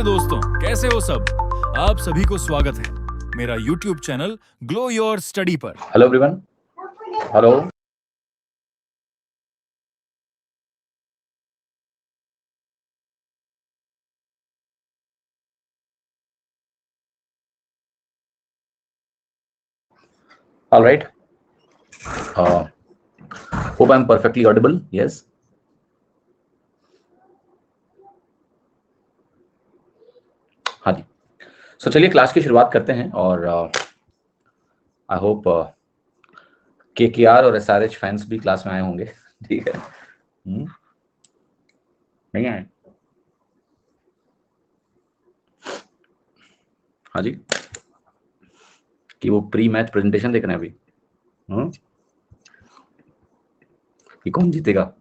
नमस्ते दोस्तों, कैसे हो सब। आप सभी को स्वागत है मेरा YouTube channel glow your study पर। Hello everyone, hello. All right. Hope I'm perfectly audible. Yes. हाँ जी। चलिए क्लास की शुरुआत करते हैं और आई होप KKR और SRH फैंस भी क्लास में आए होंगे। ठीक है। नहीं आए? हाँ जी, कि वो प्री मैच प्रेजेंटेशन देख रहे हैं अभी। कि कौन जीतेगा?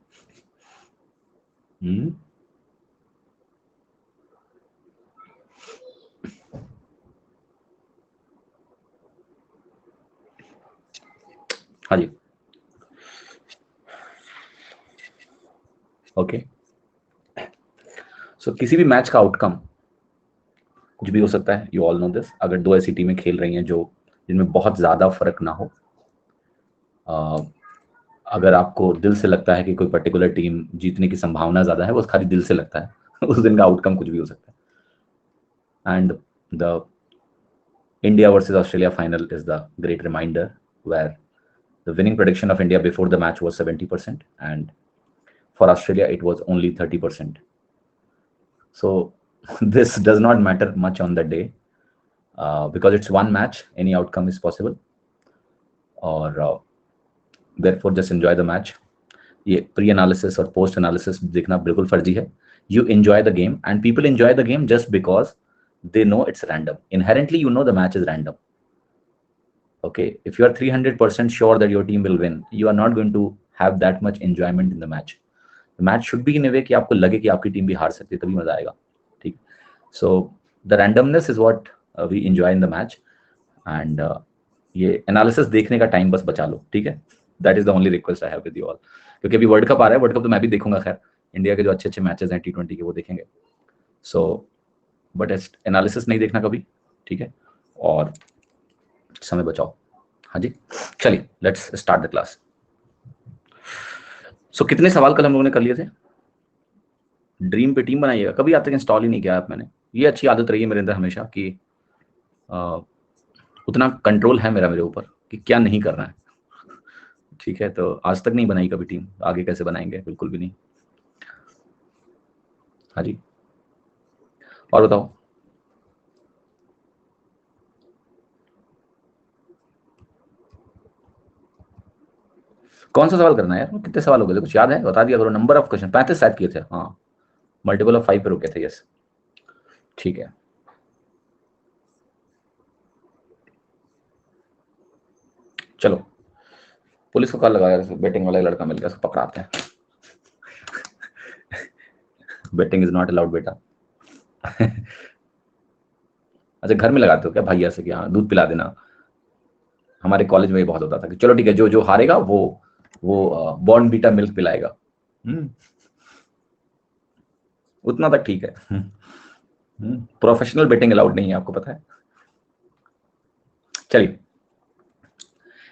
हाँ जी, ओके। सो किसी भी मैच का आउटकम कुछ भी हो सकता है, यू ऑल नो दिस। अगर दो ऐसी टीमें खेल रही हैं जो जिनमें बहुत ज्यादा फर्क ना हो, अगर आपको दिल से लगता है कि कोई पर्टिकुलर टीम जीतने की संभावना ज्यादा है, वो खाली दिल से लगता है उस दिन का आउटकम कुछ भी हो सकता है। And the India versus Australia final is the great reminder where the winning prediction of India before the match was 70% and for Australia it was only 30%. So this does not matter much on the day because it's one match, any outcome is possible, or therefore just enjoy the match. ये pre analysis और post analysis देखना बिल्कुल फर्जी है. You enjoy the game and people enjoy the game just because they know it's random. Inherently you know the match is random. Okay, if you are 300% sure that your team will win, you are not going to have that much enjoyment in the match. The match should be in a way कि आपको लगे कि आपकी team भी हार सकती है, तभी मजा आएगा. ठीक. So the randomness is what we enjoy in the match and ये एनालिसिस देखने का टाइम बस बचा लो. ठीक है, that is the only request I have with you all. क्योंकि अभी वर्ल्ड कप आ रहा है, वर्ल्ड कप तो मैं भी देखूंगा. खैर, इंडिया के जो अच्छे अच्छे मैचेस हैं T20 के वो देखेंगे. सो बट एनालिसिस नहीं देखना कभी. ठीक है, और समय बचाओ. हाँ जी, चलिए लेट्स स्टार्ट द क्लास. सो कितने सवाल कल हम लोगों ने कर लिए थे? ड्रीम पे टीम बनाइएगा. कभी आज तक इंस्टॉल ही नहीं किया आप मैंने. ये अच्छी आदत रही है मेरे अंदर हमेशा कि उतना कंट्रोल है मेरे ऊपर कि क्या नहीं करना है. ठीक है, तो आज तक नहीं बनाई कभी टीम, आगे कैसे बनाएंगे? बिल्कुल भी नहीं. हाँ जी, और बताओ. कौन सा सवाल करना है यार? कितने सवाल हो गए थे? कुछ याद है? बता दिया करो. नंबर ऑफ क्वेश्चन 35 शायद किए थे. हाँ, मल्टीपल ऑफ 5 पे रुके थे. यस, ठीक है. चलो, पुलिस को कॉल लगाया, बेटिंग वाला लड़का मिल गया, उसको पकड़ाते हैं. बेटिंग इज नॉट अलाउड बेटा. अच्छा, घर में लगाते हो क्या भैया से कि हाँ दूध पिला देना? हमारे कॉलेज में ये बहुत होता था कि चलो ठीक है, जो जो हारेगा वो बॉर्नवीटा मिल्क पिलाएगा. उतना तक ठीक है. प्रोफेशनल बेटिंग अलाउड नहीं है, आपको पता है. चलिए,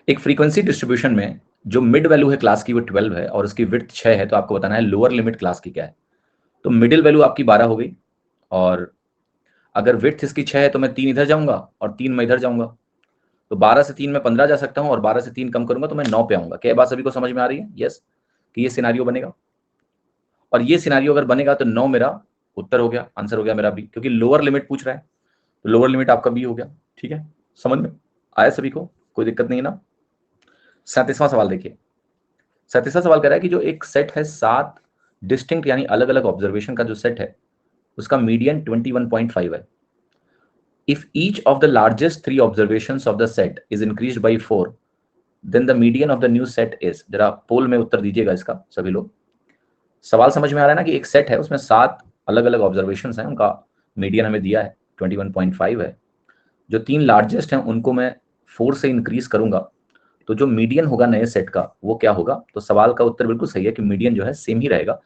एक फ्रीक्वेंसी डिस्ट्रीब्यूशन में जो मिड वैल्यू है क्लास की वो 12 है और उसकी विड्थ 6 है, तो आपको बताना है लोअर लिमिट क्लास की क्या है. तो मिडिल वैल्यू आपकी 12 हो गई और अगर विड्थ इसकी 6 है तो मैं 3 इधर जाऊंगा और 3 मैं इधर जाऊंगा. तो 12 से 3 में 15 जा सकता हूं और 12 से 3 कम करूंगा तो मैं 9 पे आऊंगा. क्या बात सभी को समझ में आ रही है? यस, कि ये सिनेरियो बनेगा और ये सिनेरियो अगर बनेगा तो 9 मेरा उत्तर हो गया, आंसर हो गया मेरा बी, क्योंकि लोअर लिमिट पूछ रहा है. तो लोअर लिमिट आपका बी हो गया. ठीक है, समझ में आया सभी को? कोई दिक्कत नहीं है ना? 37वां सवाल देखिए. 37वां सवाल कह रहा है कि जो एक सेट है 7 डिस्टिंक्ट यानी अलग अलग ऑब्जर्वेशन का जो सेट है उसका मीडियन 21.5 है. If each of the largest 3 observations of the set is increased by 4, then the median of the new set is. जरा पोल में उत्तर दीजिएगा इसका सभी लोग. सवाल समझ में आ रहा है ना कि एक सेट है उसमें 7 अलग अलग ऑब्जर्वेशंस हैं, उनका मीडियन हमें दिया है 21.5 है. जो 3 लार्जेस्ट हैं उनको मैं 4 से इंक्रीज करूंगा तो जो मीडियन होगा नए सेट का वो क्या होगा? तो सवाल का उत्तर बिल्कुल सही है कि मीडियन जो है सेम ही रहेगा,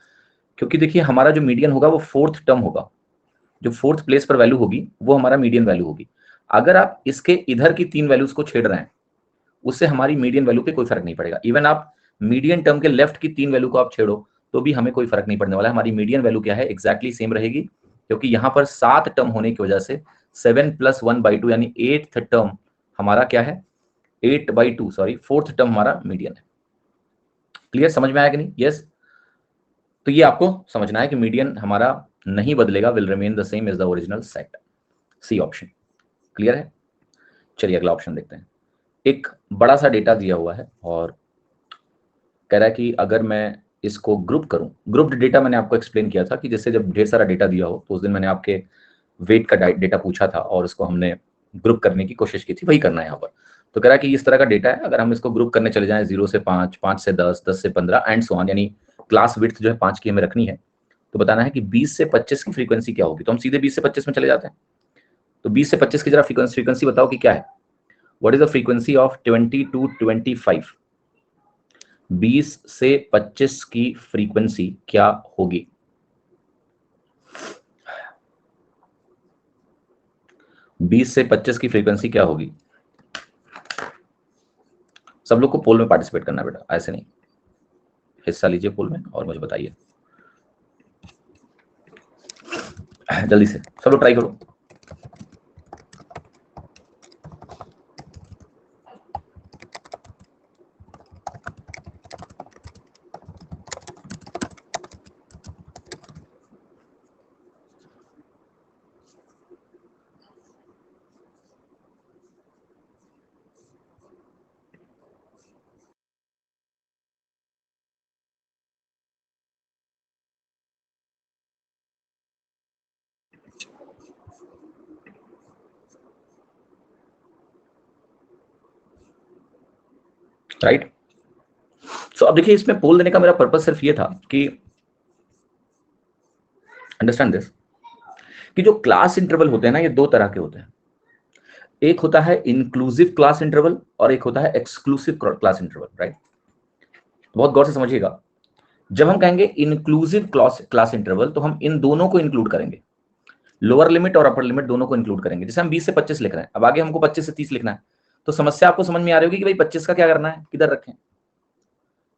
क्योंकि देखिए हमारा जो मीडियन होगा वो 4th टर्म होगा. जो फोर्थ प्लेस पर वैल्यू होगी वो हमारा मीडियन वैल्यू होगी। अगर आप इसके इधर की 3 वैल्यूज को छेड़ रहे हैं उससे हमारी मीडियन वैल्यू पे कोई फर्क नहीं पड़ेगा। इवन आप मीडियन टर्म के लेफ्ट की 3 वैल्यू को आप छेड़ो तो भी हमें कोई फर्क नहीं पड़ने वाला है, हमारी मीडियन वैल्यू क्या है एग्जैक्टली सेम रहेगी, क्योंकि यहाँ पर 7 टर्म होने की वजह से 7 + 1/2 यानी 8th टर्म हमारा क्या है 8/2 सॉरी 4th टर्म हमारा मीडियन है। क्लियर, समझ में आया कि नहीं? यस। तो ये आपको समझना है कि मीडियन हमारा नहीं बदलेगा, will remain the same as the original set. C option clear है। चलिए अगला ऑप्शन देखते हैं। एक बड़ा सा डेटा दिया हुआ है और कह रहा है कि अगर मैं इसको ग्रुप करूं, ग्रुप्ड डेटा मैंने आपको एक्सप्लेन किया था कि जैसे जब ढेर सारा डेटा दिया हो तो उस दिन मैंने आपके वेट का डेटा पूछा था और उसको हमने ग्रुप करने की कोशिश की थी, वही करना है यहाँ पर। तो कह रहा है कि इस तरह का डेटा है, अगर हम इसको ग्रुप करने चले जाएं 0 से 5, 5 से 10, 10 से 15 एंड सो ऑन, यानी क्लास विड्थ जो है 5 की हमें रखनी है, तो बताना है कि 20 से 25 की फ्रीक्वेंसी क्या होगी। तो हम सीधे 20 से 25 में चले जाते हैं। तो 20 से 25 की जरा फ्रीक्वेंसी बताओ कि क्या है। What is the frequency of 20 to 25? 20 से 25 की फ्रीक्वेंसी क्या होगी? बीस से 25 की फ्रीक्वेंसी क्या होगी? सब लोग को पोल में पार्टिसिपेट करना बेटा, ऐसे नहीं, हिस्सा लीजिए पोल में और मुझे बताइए जल्दी से, सब लोग ट्राई करो। राइट। सो अब देखिए इसमें पोल देने का मेरा पर्पस सिर्फ ये था कि अंडरस्टैंड दिस, कि जो क्लास इंटरवल होते हैं ना ये दो तरह के होते हैं। एक होता है इंक्लूसिव क्लास इंटरवल और एक होता है एक्सक्लूसिव क्लास इंटरवल। राइट, बहुत गौर से समझिएगा। जब हम कहेंगे इंक्लूसिव क्लास इंटरवल तो हम इन दोनों को इंक्लूड करेंगे, लोअर लिमिट और अपर लिमिट दोनों को इंक्लूड करेंगे। जैसे हम 20 से 25 लिख रहे हैं, अब आगे हमको 25 से 30 लिखना है, तो समस्या आपको समझ में आ रही होगी कि भाई 25 का क्या करना है, किधर रखें,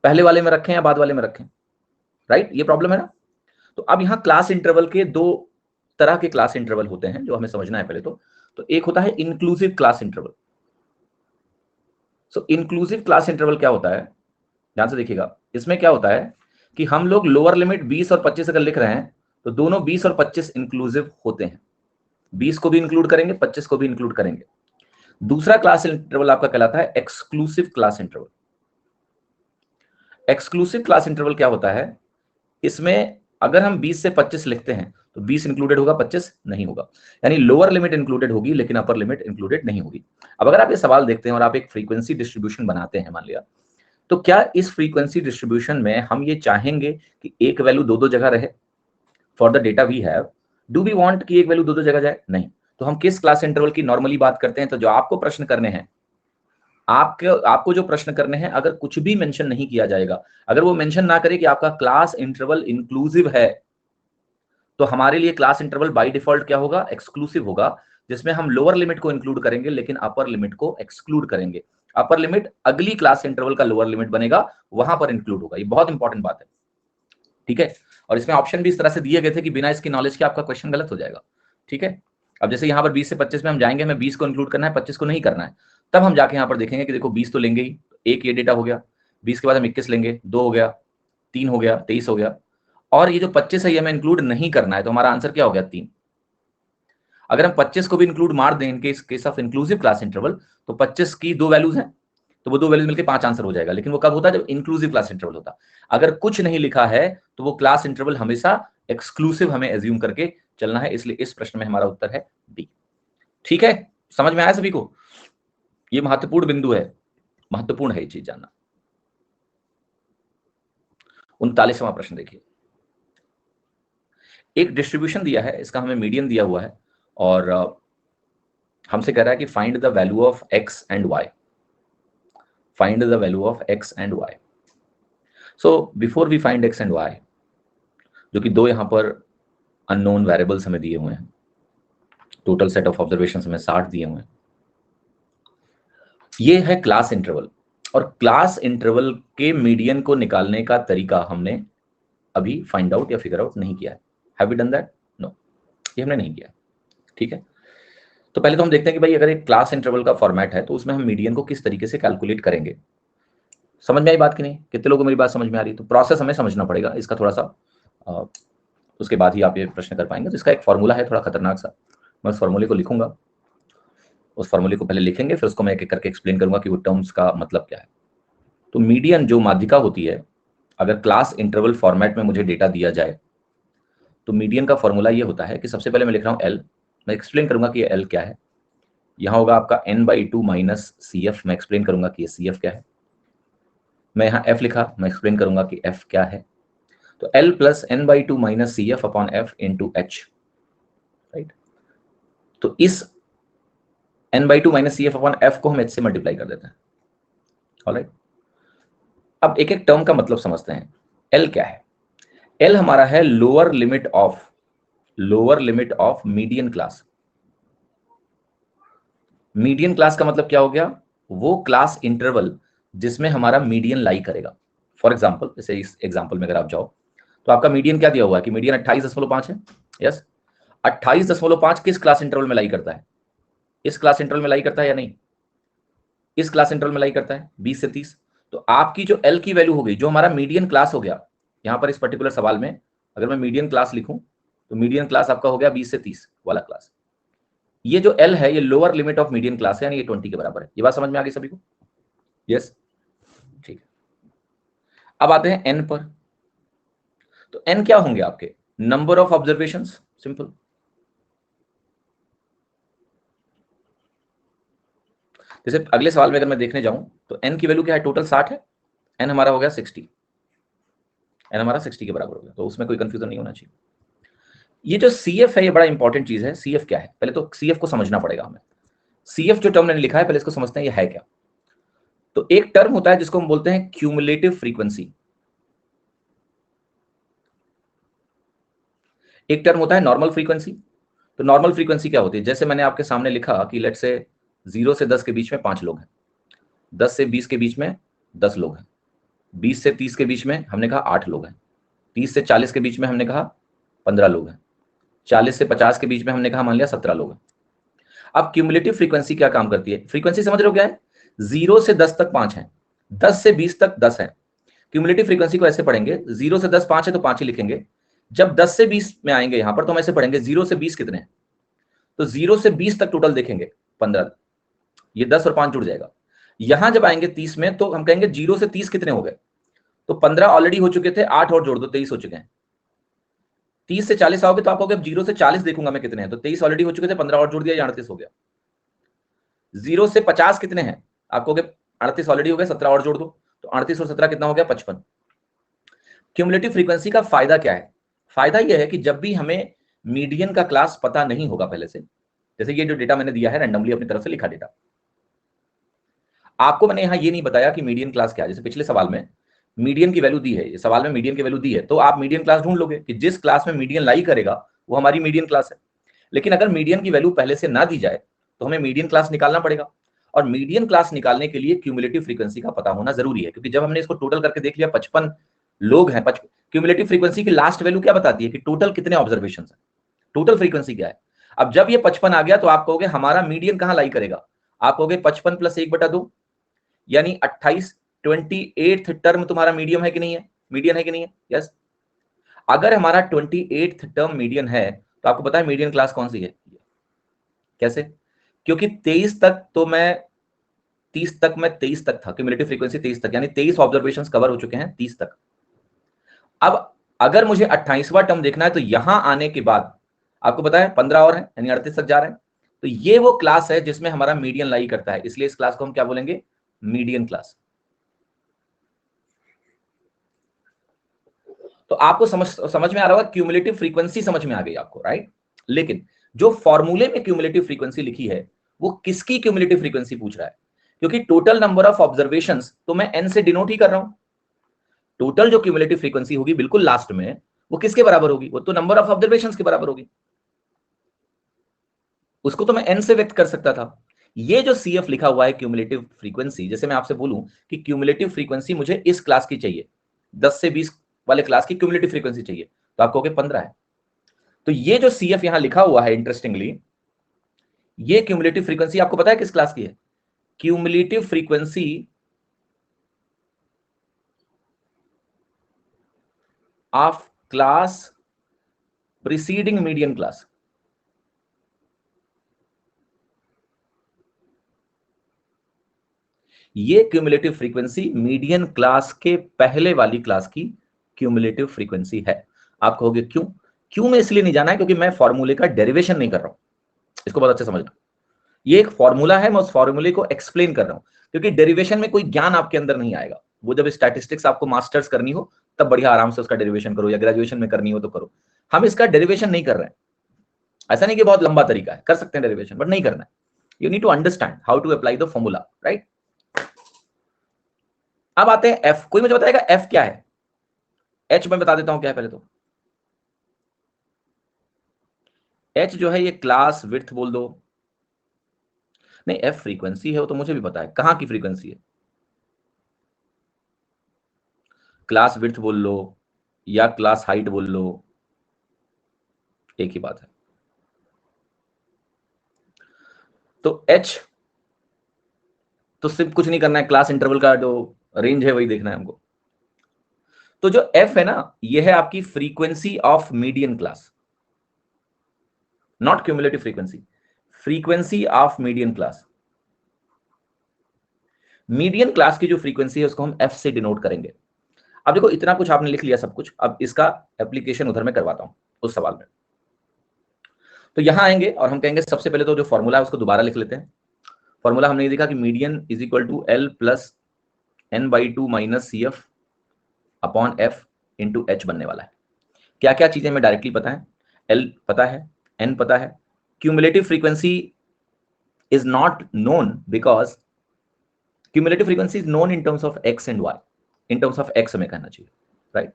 पहले वाले में रखें या बाद वाले में रखें। राइट, ये प्रॉब्लम है ना। तो अब यहाँ क्लास इंटरवल के दो तरह के क्लास इंटरवल होते हैं जो हमें समझना है पहले तो एक होता है इंक्लूसिव क्लास इंटरवल। सो इंक्लूसिव क्लास इंटरवल क्या होता है, ध्यान से देखिएगा। इसमें क्या होता है कि हम लोग लोअर लिमिट 20 और 25 अगर लिख रहे हैं तो दोनों 20 और 25 इंक्लूसिव होते हैं, 20 को भी इंक्लूड करेंगे 25 को भी इंक्लूड करेंगे। दूसरा क्लास इंटरवल आपका कहलाता है exclusive class interval. Exclusive class interval क्या होता है, इसमें अगर हम 20 से 25 लिखते हैं तो 20 इंक्लूडेड होगा 25 नहीं होगा, यानी लोअर लिमिट इंक्लूडेड होगी लेकिन अपर लिमिट इंक्लूडेड नहीं होगी। अब अगर आप ये सवाल देखते हैं और आप एक फ्रीक्वेंसी डिस्ट्रीब्यूशन बनाते हैं मान लिया, तो क्या इस फ्रीक्वेंसी डिस्ट्रीब्यूशन में हम ये चाहेंगे कि एक वैल्यू दो दो जगह रहे for the data we have? Do we want कि एक वैल्यू दो दो जगह जाए? नहीं। तो हम किस क्लास इंटरवल की नॉर्मली बात करते हैं? तो जो आपको प्रश्न करने हैं, आपको जो प्रश्न करने हैं, अगर कुछ भी मेंशन नहीं किया जाएगा, अगर वो मेंशन ना करे कि आपका क्लास इंटरवल इंक्लूसिव है, तो हमारे लिए क्लास इंटरवल बाय डिफॉल्ट क्या होगा, एक्सक्लूसिव होगा, जिसमें हम लोअर लिमिट को इंक्लूड करेंगे लेकिन अपर लिमिट को एक्सक्लूड करेंगे। अपर लिमिट अगली क्लास इंटरवल का लोअर लिमिट बनेगा, वहां पर इंक्लूड होगा। ये बहुत इंपॉर्टेंट बात है, ठीक है। और इसमें ऑप्शन भी इस तरह से दिए गए थे कि बिना इसकी नॉलेज के आपका क्वेश्चन गलत हो जाएगा, ठीक है। अब जैसे यहाँ पर 20 से 25 में हम जाएंगे, हमें 20 को इंक्लूड करना है 25 को नहीं करना है, तब हम जाके यहाँ पर देखेंगे कि देखो 20 तो लेंगे ही, एक ये डेटा हो गया, 20 के बाद हम 21 लेंगे, 2 हो गया, 3 हो गया, 23 हो गया, और ये जो 25 है ये हमें इंक्लूड नहीं करना है, तो हमारा आंसर क्या हो गया, 3। अगर हम 25 को भी इंक्लूड मार दें इनके case of inclusive class interval, तो 25 की दो वैल्यूज हैं, तो वो दो वैल्यूज मिलकर 5 आंसर हो जाएगा। लेकिन वो कब होता है, जब इंक्लूसिव क्लास इंटरवल होता। अगर कुछ नहीं लिखा है तो वो क्लास इंटरवल हमेशा एक्सक्लूसिव हमें एज्यूम करके चलना है, इसलिए इस प्रश्न में हमारा उत्तर है डी। ठीक है, समझ में आया सभी को? ये महत्वपूर्ण बिंदु है, महत्वपूर्ण है ये चीज जानना। 39वां प्रश्न देखिए। एक डिस्ट्रीब्यूशन दिया है, इसका हमें मीडियन दिया हुआ है और हमसे कह रहा है कि find the value of x and y, find the value of x and y. So before we find x and y, जो कि दो यहां पर अननोन वेरिएबल्स हमें दिए हुए हैं, टोटल सेट ऑफ ऑब्जर्वेशंस में 60 दिए हुए हैं। ये है क्लास इंटरवल, और क्लास इंटरवल के मीडियन को निकालने का तरीका हमने अभी फाइंड आउट या फिगर आउट नहीं किया है। Have we done that? No, ये हमने नहीं किया। ठीक है, तो पहले तो हम देखते हैं कि भाई अगर एक क्लास इंटरवल का फॉर्मेट है तो उसमें हम मीडियन को किस तरीके से कैलकुलेट करेंगे। समझ में आई बात कि नहीं? कितने लोगों को मेरी बात समझ में आ रही है? तो प्रोसेस हमें समझना पड़ेगा इसका थोड़ा सा, उसके बाद ही आप ये प्रश्न कर पाएंगे। तो इसका एक फॉर्मूला है थोड़ा खतरनाक सा, मैं उस फॉर्मूले को लिखूंगा, उस फॉर्मूले को पहले लिखेंगे, फिर उसको मैं एक एक करके एक्सप्लेन करूंगा कि वो टर्म्स का मतलब क्या है। तो मीडियन जो माध्यिका होती है, अगर क्लास इंटरवल फॉर्मेट में मुझे डेटा दिया जाए तो मीडियन का फॉर्मूला ये होता है कि सबसे पहले मैं लिख रहा हूं एल, मैं एक्सप्लेन करूंगा कि ये एल क्या है। यहां होगा आपका n/2 माइनस सी एफ, मैं एक्सप्लेन करूंगा कि ये सी एफ क्या है। मैं यहाँ f लिखा, मैं एक्सप्लेन करूंगा कि f क्या है। तो l plus n/2 minus c f upon f into h, right. तो इस n/2 minus c f upon f को हम h से मल्टीप्लाई कर देते हैं। ऑलराइट, अब एक एक टर्म का मतलब समझते हैं। l क्या है? l हमारा है lower limit of median class. Median class का मतलब क्या हो गया? वो क्लास इंटरवल जिसमें हमारा मीडियन लाई करेगा। फॉर एग्जांपल, जैसे इस एग्जांपल में अगर आप जाओ तो आपका मीडियन क्या दिया हुआ है कि मीडियन 28.5 है। यस, 28.5 किस क्लास इंटरवल में लाई करता है? इस क्लास इंटरवल में लाई करता है या नहीं? इस क्लास इंटरवल में लाई करता है 20 से 30। तो आपकी जो एल की वैल्यू हो गई, जो हमारा मीडियन क्लास हो गया, यहां पर इस पर्टिकुलर सवाल में अगर मैं मीडियन क्लास लिखूं तो मीडियन क्लास आपका हो गया 20 से 30 वाला क्लास। ये जो एल है ये lower limit of median class है, यानी ये 20 के बराबर है। ये बात समझ में आ गई सभी को? यस, ठीक है। अब आते हैं एन पर। तो एन क्या होंगे आपके? Number of observations, simple. जैसे अगले सवाल में अगर मैं देखने जाऊं तो एन की वैल्यू क्या है? टोटल 60 है, एन हमारा हो गया 60, एन हमारा 60 के बराबर हो गया, तो उसमें कोई कंफ्यूजन नहीं होना चाहिए। ये जो सी एफ है ये बड़ा इंपॉर्टेंट चीज है। सी एफ क्या है? पहले तो सी एफ को समझना पड़ेगा हमें। सी एफ जो टर्म मैंने लिखा है पहले इसको समझते हैं ये है क्या। तो एक टर्म होता है जिसको हम बोलते हैं क्यूमुलेटिव फ्रीक्वेंसी, एक टर्म होता है नॉर्मल फ्रीक्वेंसी। तो नॉर्मल फ्रीक्वेंसी क्या होती है? जैसे मैंने आपके सामने लिखा कि लेट से 0 से 10 के बीच में 5 लोग हैं, 10 से 20 के बीच में 10 लोग हैं, 20 से 30 के बीच में हमने कहा 8 लोग हैं, 30 से 40 के बीच में हमने कहा 15 लोग हैं, 40 से 50 के बीच में हमने कहा मान लिया 17 लोग हैं। अब क्यूमुलेटिव फ्रीक्वेंसी क्या काम करती है? फ्रीक्वेंसी समझ रहे हो क्या है? 0 से 10 तक 5 है, 10 से 20 तक 10 है। क्यूमुलेटिव फ्रीक्वेंसी को ऐसे पढ़ेंगे, 0 से 10 5 है तो 5 ही लिखेंगे। जब 10 से 20 में आएंगे यहां पर तो हम ऐसे पढ़ेंगे 0 से 20 कितने हैं? तो 0 से 20 तक टोटल देखेंगे 15, ये 10 और 5 जुड़ जाएगा। यहां जब आएंगे 30 में तो हम कहेंगे 0 से 30 कितने हो गए? तो 15 ऑलरेडी हो चुके थे, 8 और जोड़ दो 23 हो चुके हैं। 30 से 40 आओगे तो आप कहोगे 0 से 40 देखूंगा मैं कितने हैं, तो 23 ऑलरेडी हो चुके थे, 15 और जोड़ दिया, 38 हो गया। 0 से 50 कितने हैं? आप कहोगे 38 ऑलरेडी हो गए, 17 और जोड़ दो, तो 38 और 17 कितना हो गया? 55। क्यूमुलेटिव फ्रीक्वेंसी का फायदा क्या है? फायदा यह है कि जब भी हमें मीडियन का क्लास पता नहीं होगा पहले से, जैसे ये जो डेटा मैंने दिया है रैंडमली अपनी तरफ से लिखा डेटा, आपको मैंने यहां ये नहीं बताया कि मीडियन क्लास क्या है। जैसे पिछले सवाल में मीडियन की वैल्यू दी है, ये सवाल में मीडियन की वैल्यू दी है, तो आप मीडियन क्लास ढूंढ लोगे कि जिस क्लास में मीडियन लाई करेगा वो हमारी मीडियन क्लास है। लेकिन अगर मीडियन की वैल्यू पहले से ना दी जाए तो हमें मीडियन क्लास निकालना पड़ेगा, और मीडियन क्लास निकालने के लिए क्यूमुलेटिव फ्रीक्वेंसी का पता होना जरूरी है। क्योंकि जब हमने इसको टोटल करके देख लिया 55 लोग हैं, क्यूमुलेटिव फ्रीक्वेंसी की लास्ट वैल्यू क्या बताती है कि टोटल कितने ऑब्जर्वेशन है, टोटल फ्रीक्वेंसी क्या है। अब जब ये 55 आ गया तो आप कहोगे हमारा मीडियन कहां लाई करेगा? आप कहोगे 55 प्लस 1/2, यानी 28, 28th टर्म तुम्हारा मीडियम है कि नहीं है? मीडियन है कि नहीं है? यस। अगर हमारा 28th टर्म मीडियन है तो आपको पता है मीडियन क्लास कौन सी है? कैसे? क्योंकि 23 तक तो मैं 30 तक मैं 23 तक था, क्यूमुलेटिव फ्रीक्वेंसी 23 तक, यानी 23 ऑब्जर्वेशंस कवर हो चुके हैं 30 तक। अब अगर मुझे 28वां टर्म देखना है तो यहां आने के बाद आपको पता है 15 और है, यानी 38 तक जा रहे हैं। तो ये वो क्लास है जिसमें हमारा मीडियन लाई करता है, इसलिए इस क्लास को हम क्या बोलेंगे? Median class. तो आपको समझ में आ रहा होगा, क्यूमुलेटिव फ्रीक्वेंसी समझ में आ गई आपको, राइट। लेकिन जो फॉर्मूले में क्यूमुलेटिव फ्रीक्वेंसी लिखी है वो किसकी क्यूमुलेटिव फ्रीक्वेंसी पूछ रहा है? क्योंकि टोटल नंबर ऑफ ऑब्जर्वेशंस तो मैं एन से डिनोट ही कर रहा हूं। टोटल जो क्यूमुलेटिव फ्रीक्वेंसी होगी बिल्कुल लास्ट में, वो किसके बराबर होगी? वो तो नंबर ऑफ ऑब्जर्वेशंस के बराबर होगी। उसको तो मैं n से व्यक्त कर सकता था। ये जो CF लिखा हुआ है क्यूमुलेटिव फ्रीक्वेंसी, जैसे मैं आपसे बोलूं कि क्यूमुलेटिव फ्रीक्वेंसी मुझे इस क्लास की चाहिए, 10 से 20 वाले क्लास की क्यूमुलेटिव फ्रीक्वेंसी चाहिए, तो आप कहोगे 15 है। तो ये जो CF यहां लिखा हुआ है, इंटरेस्टिंगली, ये क्यूमुलेटिव फ्रीक्वेंसी आपको पता है किस क्लास की है? Cumulative frequency of class preceding median class. ये क्यूमुलेटिव फ्रीक्वेंसी मीडियन क्लास के पहले वाली क्लास की क्यूमुलेटिव फ्रीक्वेंसी है। आप कहोगे क्यों? क्यों में इसलिए नहीं जाना है क्योंकि मैं फॉर्मूले का डेरिवेशन नहीं कर रहा हूं, इसको बहुत अच्छे समझना। ये एक फॉर्मूला है, मैं उस फॉर्मूले को एक्सप्लेन कर रहा हूं, क्योंकि डेरिवेशन में कोई ज्ञान आपके अंदर नहीं आएगा। वो जब स्टैटिस्टिक्स आपको मास्टर्स करनी हो तब बढ़िया आराम से उसका डेरिवेशन करो, या ग्रेजुएशन में करनी हो तो करो। हम इसका डेरिवेशन नहीं कर रहे हैं। ऐसा नहीं कि बहुत लंबा तरीका है, कर सकते हैं डेरिवेशन, बट नहीं करना है। You need to understand how to apply the formula, right? अब आते हैं एफ। कोई मुझे बताएगा एफ क्या है? एच मैं बता देता हूं क्या है पहले तो। एच जो है ये क्लास विड्थ बोल दो। नहीं, एफ फ्रीक्वेंसी है, वो तो मुझे भी पता है कहां की फ्रीक्वेंसी है। क्लास विड्थ बोल लो या क्लास हाइट बोल लो, एक ही बात है। तो एच तो सिर्फ कुछ नहीं करना है, क्लास इंटरवल का जो रेंज है वही देखना है हमको। तो जो एफ है ना, ये है आपकी frequency of median class, not cumulative frequency, frequency of median class. Median class की जो फ्रीक्वेंसी है उसको हम एफ से डिनोट करेंगे। अब देखो, इतना कुछ आपने लिख लिया सब कुछ, अब इसका एप्लीकेशन उधर मैं करवाता हूं उस सवाल में। तो यहां आएंगे और हम कहेंगे सबसे पहले तो जो फॉर्मूला है उसको दोबारा लिख लेते हैं। फॉर्मूला हमने ये देखा कि median is equal to l plus n/2 minus CF upon f into h बनने वाला है। क्या क्या चीजें हमें डायरेक्टली पता है? एल पता है, एन पता है। Cumulative frequency is not known because cumulative frequency is known in terms of x and y, in terms of x हमें कहना चाहिए, राइट?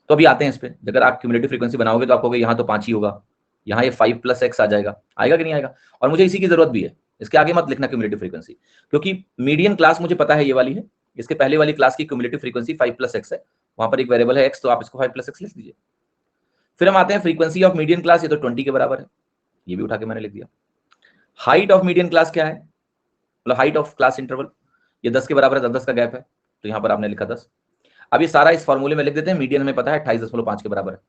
तो अभी आते हैं इस पे। अगर आप क्यूमुलेटिव फ्रीक्वेंसी बनाओगे तो आप कहोगे यहाँ तो 5 ही होगा, यहाँ ये 5 प्लस एक्स आ जाएगा, आएगा कि नहीं आएगा? और मुझे इसी की जरूरत भी है, इसके आगे मत लिखना क्यूमुलेटिव फ्रीक्वेंसी, क्योंकि मीडियन क्लास मुझे पता है ये वाली है, इसके पहले वाली क्लास की क्यूमुलेटिव फ्रीक्वेंसी 5 प्लस एक्स है, वहां पर एक वेरिएबल है एक्स, तो आप इसको 5 प्लस एक्स लिख दीजिए। फिर हम आते हैं फ्रीक्वेंसी ऑफ मीडियन क्लास, ये तो 20 के बराबर है, ये भी उठा के मैंने लिख दिया। हाइट ऑफ मीडियन क्लास क्या है? मतलब हाइट ऑफ क्लास इंटरवल, ये 10 के बराबर है, 10 का गैप है, तो यहाँ पर आपने लिखा 10। अब ये सारा इस फॉर्मूले में लिख देते हैं। मीडियन हमें पता है 28.5 के बराबर है,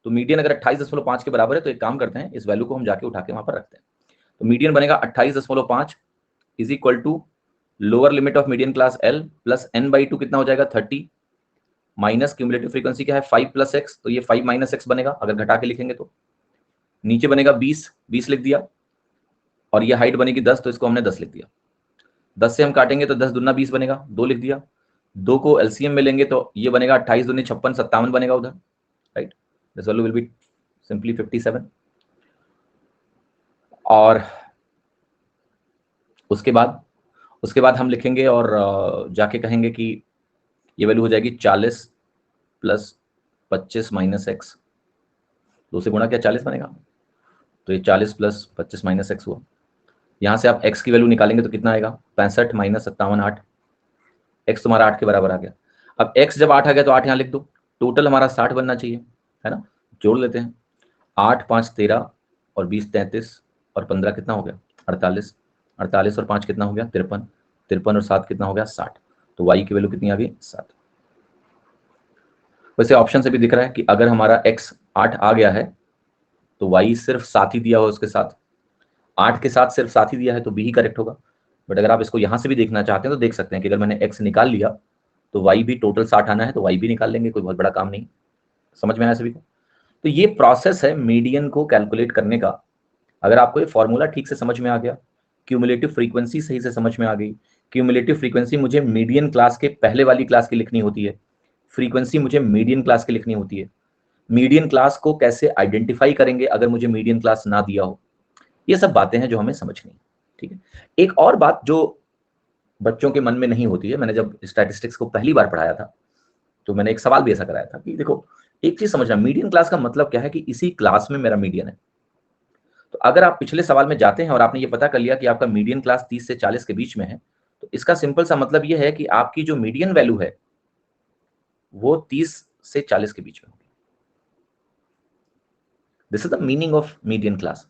तो मीडियन अगर 28.5 के बराबर है तो एक काम करते हैं, इस वैल्यू को हम जाके उठा के वहां पर रखते हैं। तो मीडियन बनेगा 28.5 is equal to lower limit of median class l plus n/2 कितना हो जाएगा 30 माइनस क्यूमुलेटिव फ्रीक्वेंसी क्या है 5 प्लस एक्स, तो ये 5 माइनस एक्स बनेगा अगर घटा के लिखेंगे तो। नीचे बनेगा 20 लिख दिया, और ये हाइट बनेगी 10, तो इसको हमने 10 लिख दिया। 10 से हम काटेंगे तो 10 दूना 20 बनेगा, 2 लिख दिया। 2 को एलसीएम में लेंगे तो ये बनेगा 28 दूनी 56, 57 बनेगा उधर, right? This value will be simply 57। और उसके बाद हम लिखेंगे और जाके कहेंगे कि ये वैल्यू हो जाएगी 40 प्लस 25 माइनस एक्स, 2 से गुणा किया 40 बनेगा, तो ये 40 प्लस 25 माइनस एक्स हुआ। यहाँ से आप x की वैल्यू निकालेंगे तो कितना आएगा 65 माइनस 57 8, x तुम्हारा 8 के बराबर आ गया। अब x जब 8 आ गया तो 8 यहाँ लिख दो, टोटल हमारा 60 बनना चाहिए, है ना? जोड़ लेते हैं, 8 5 13 और 20 33 और 15 कितना हो गया 48, 48 और 5 कितना हो गया 53, 53 और 7 कितना हो गया 60, तो y की वैल्यू कितनी आ गई 7। वैसे ऑप्शन से भी दिख रहा है कि अगर हमारा x 8 आ गया है तो y सिर्फ 7 ही दिया हो, उसके साथ 8 के साथ सिर्फ 7 ही दिया है, तो बी ही करेक्ट होगा। बट अगर आप इसको यहां से भी देखना चाहते हैं तो देख सकते हैं कि अगर मैंने x निकाल लिया तो y भी टोटल 60 आना है, तो y भी निकाल लेंगे, कोई बहुत बड़ा काम नहीं। समझ में आया सभी को? तो ये प्रोसेस है मीडियन को कैलकुलेट करने का। अगर आपको ये फॉर्मूला ठीक से समझ में आ गया, क्यूमुलेटिव फ्रीक्वेंसी सही से समझ में आ गई, क्यूमुलेटिव फ्रीक्वेंसी मुझे मीडियन क्लास के पहले वाली क्लास की लिखनी होती है, फ्रीक्वेंसी मुझे मीडियन क्लास की लिखनी होती है, मीडियन क्लास को कैसे आइडेंटिफाई करेंगे अगर मुझे मीडियन क्लास ना दिया हो, ये सब बातें हैं जो हमें समझनी है, ठीक है? एक और बात जो बच्चों के मन में नहीं होती है, मैंने जब स्टैटिस्टिक्स को पहली बार पढ़ाया था तो मैंने एक सवाल भी ऐसा कराया था कि देखो, एक चीज समझना, मीडियन क्लास का मतलब क्या है कि इसी क्लास में मेरा मीडियन है। तो अगर आप पिछले सवाल में जाते हैं और आपने ये पता कर लिया कि आपका मीडियन क्लास 30 से 40 के बीच में है, तो इसका सिंपल सा मतलब ये है कि आपकी जो मीडियन वैल्यू है वो 30 से 40 के बीच में होगी। This is the meaning of median class.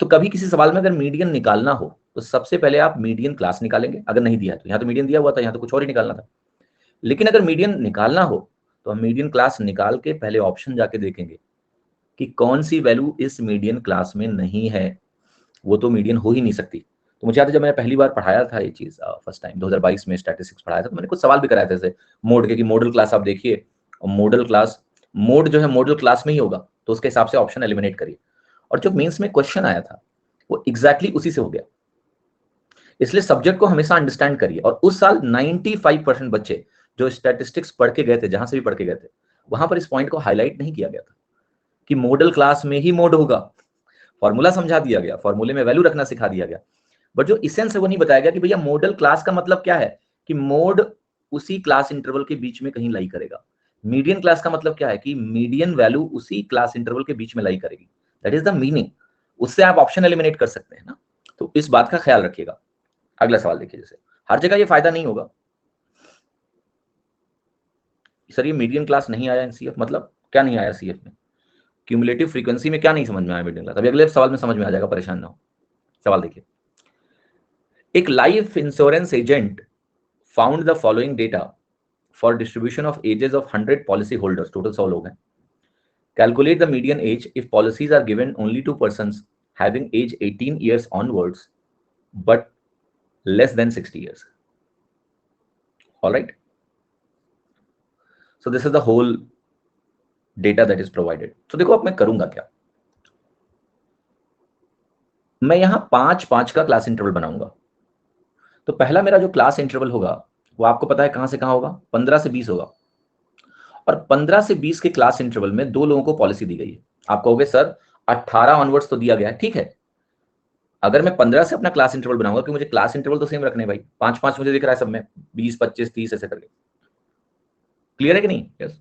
तो कभी किसी सवाल में अगर मीडियन निकालना हो तो सबसे पहले आप मीडियन क्लास निकालेंगे, अगर नहीं दिया है तो। यहाँ तो मीडियन दिया हुआ था, यहाँ तो कुछ और ही निकालना था। लेकिन अगर मीडियन निकालना हो तो हम मीडियन क्लास निकाल के पहले ऑप्शन जाके देखेंगे कि कौन सी वैल्यू इस मीडियन क्लास में नहीं है, वो तो मीडियन हो ही नहीं सकती। तो मुझे याद है जब मैंने पहली बार पढ़ाया था ये चीज, फर्स्ट टाइम 2022 में स्टैटिस्टिक्स पढ़ाया था, तो मैंने कुछ सवाल भी कराए थे जैसे मोड के, कि मॉडल क्लास आप देखिए, और मॉडल क्लास, मोड जो है मॉडल क्लास में ही होगा, तो उसके हिसाब से ऑप्शन एलिमिनेट करिए। और जो मेंस में क्वेश्चन आया था वो एग्जैक्टली उसी से हो गया। इसलिए सब्जेक्ट को हमेशा अंडरस्टैंड करिए। और उस साल 95% बच्चे जो स्टैटिस्टिक्स पढ़ के गए थे, जहां से भी पढ़ के गए थे, वहां पर इस पॉइंट को हाईलाइट नहीं किया गया था कि मॉडल क्लास में ही मोड होगा। फॉर्मूला समझा दिया गया, फॉर्मूले में वैल्यू रखना सिखा दिया गया, बट जो इसेंस है वो नहीं बताया गया कि भैया मॉडल क्लास का मतलब क्या है, कि मोड उसी क्लास इंटरवल के बीच में कहीं लाई करेगा। मीडियन क्लास का मतलब क्या है कि मीडियन वैल्यू उसी क्लास इंटरवल के बीच में लाई करेगी। That is the meaning. उससे आप ऑप्शन एलिमिनेट कर सकते हैं ना, तो इस बात का ख्याल रखिएगा। अगला सवाल देखिए, जैसे हर जगह ये फायदा नहीं होगा। सर ये मीडियन क्लास नहीं आया एनसीएफ, मतलब क्या नहीं आया सीएफ में? क्यूमुलेटिव फ्रीक्वेंसी में क्या नहीं समझ में आया मीडियन क्लास? अभी अगले सवाल में समझ में आ जाएगा, परेशान ना हो। सवाल देखिए, एक life insurance agent found the following data for distribution of ages of 100 policy holders, total 100 लोग हैं। Calculate the median age if policies are given only to persons having age 18 years onwards but less than 60 years. All right, so this is the whole data that is provided. So देखो अब मैं करूंगा क्या, मैं यहां 5-5 का class interval बनाऊंगा। तो पहला मेरा जो क्लास इंटरवल होगा वो आपको पता है कहां से कहां होगा, 15 से 20 होगा। और 15 से 20 के क्लास इंटरवल में दो लोगों को पॉलिसी दी गई है। आप कहोगे सर 18 ऑनवर्ड्स तो दिया गया है, ठीक है। अगर मैं 15 से अपना क्लास इंटरवल बनाऊंगा, क्योंकि मुझे क्लास इंटरवल तो सेम रखने भाई, 5-5 मुझे दिख रहा है सब में, 20, 25, 30 ऐसे करके। क्लियर है कि नहीं? यस।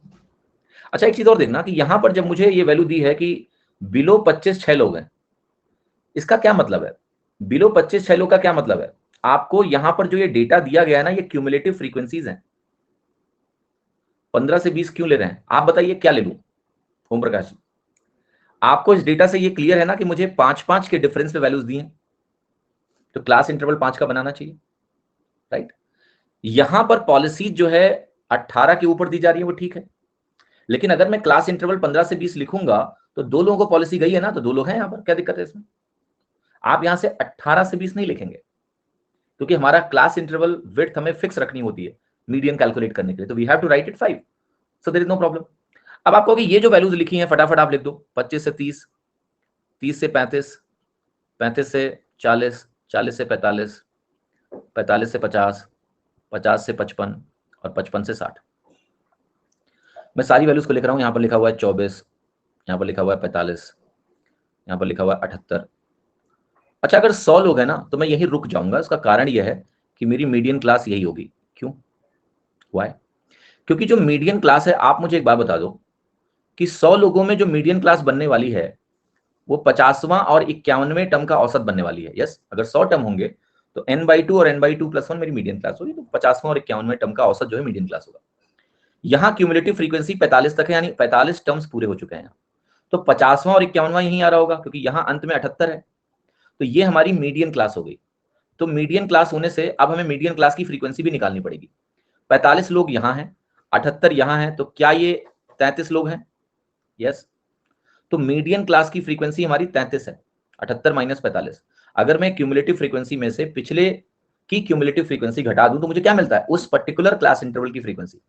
अच्छा एक चीज और देखना कि यहां पर जब मुझे ये वैल्यू दी है कि बिलो 25 6 लोग हैं, इसका क्या मतलब है? बिलो 25 6 लोग का क्या मतलब है? आपको यहां पर जो ये डेटा दिया गया है ना, ये क्यूमुलेटिव फ्रीक्वेंसीज हैं। 15 से 20 क्यों ले रहे हैं आप बताइए, क्या ले लूं ओम प्रकाश जी? आपको इस डेटा से ये क्लियर है ना कि मुझे 5-5 के डिफरेंस पे वैल्यूज दिए हैं, तो क्लास इंटरवल 5 का बनाना चाहिए, राइट। यहां पर पॉलिसी जो है 18 के ऊपर दी जा रही है, वो ठीक है। लेकिन अगर मैं क्लास इंटरवल 15 से 20 लिखूंगा तो दो लोगों को पॉलिसी गई है ना, तो दो लोग हैं यहां पर, क्या दिक्कत है इसमें? आप यहां से 18 से 20 नहीं लिखेंगे, क्योंकि हमारा क्लास इंटरवल विड्थ हमें फिक्स रखनी होती है मीडियन कैलकुलेट करने के लिए, तो we have to write it 5, so there is no problem. अब आप कहोगे ये जो वैल्यूज लिखी हैं फटाफट आप लिख दो, 25 से 30, 30 से 35, 35 से 40, 40 से 45, 45 से 50, 50 से 55 और 55 से 60। मैं सारी वैल्यूज को लिख रहा हूं। यहां पर लिखा हुआ है 24, यहां पर लिखा हुआ है 45, यहां पर लिखा हुआ है 78। अच्छा अगर 100 लोग हैं ना तो मैं यही रुक जाऊंगा। इसका कारण यह है कि मेरी मीडियन क्लास यही होगी। क्यों? वाई? क्योंकि जो मीडियन क्लास है, आप मुझे एक बात बता दो कि 100 लोगों में जो मीडियन क्लास बनने वाली है वो 50वां और 51वें टर्म का औसत बनने वाली है। यस, अगर 100 टर्म होंगे तो n/2 और n/2+1 मेरी मीडियन क्लास होगी, तो 50वां और 51वें टर्म का औसत जो है मीडियन क्लास होगा। यहाँ क्यूमुलेटिव फ्रीक्वेंसी 45 तक है, यानी 45 टर्म्स पूरे हो चुके हैं। तो 50वां और 51वां यहीं आ रहा होगा, क्योंकि यहाँ अंत में 78 है, तो ये हमारी मीडियन क्लास हो गई। तो मीडियन क्लास होने से अब हमें मीडियन क्लास की फ्रीक्वेंसी भी निकालनी पड़ेगी। 45 लोग यहाँ हैं, 78 यहाँ हैं, तो क्या ये 33 लोग हैं? यस। तो मीडियन क्लास की फ्रीक्वेंसी हमारी 33 है, 78 - 45। अगर मैं क्यूमुलेटिव फ्रीक्वेंसी में से पिछले की क्यूमुलेटिव फ्रीक्वेंसी घटा दूं तो मुझे क्या मिलता है? उस पर्टिकुलर क्लास इंटरवल की फ्रीक्वेंसी।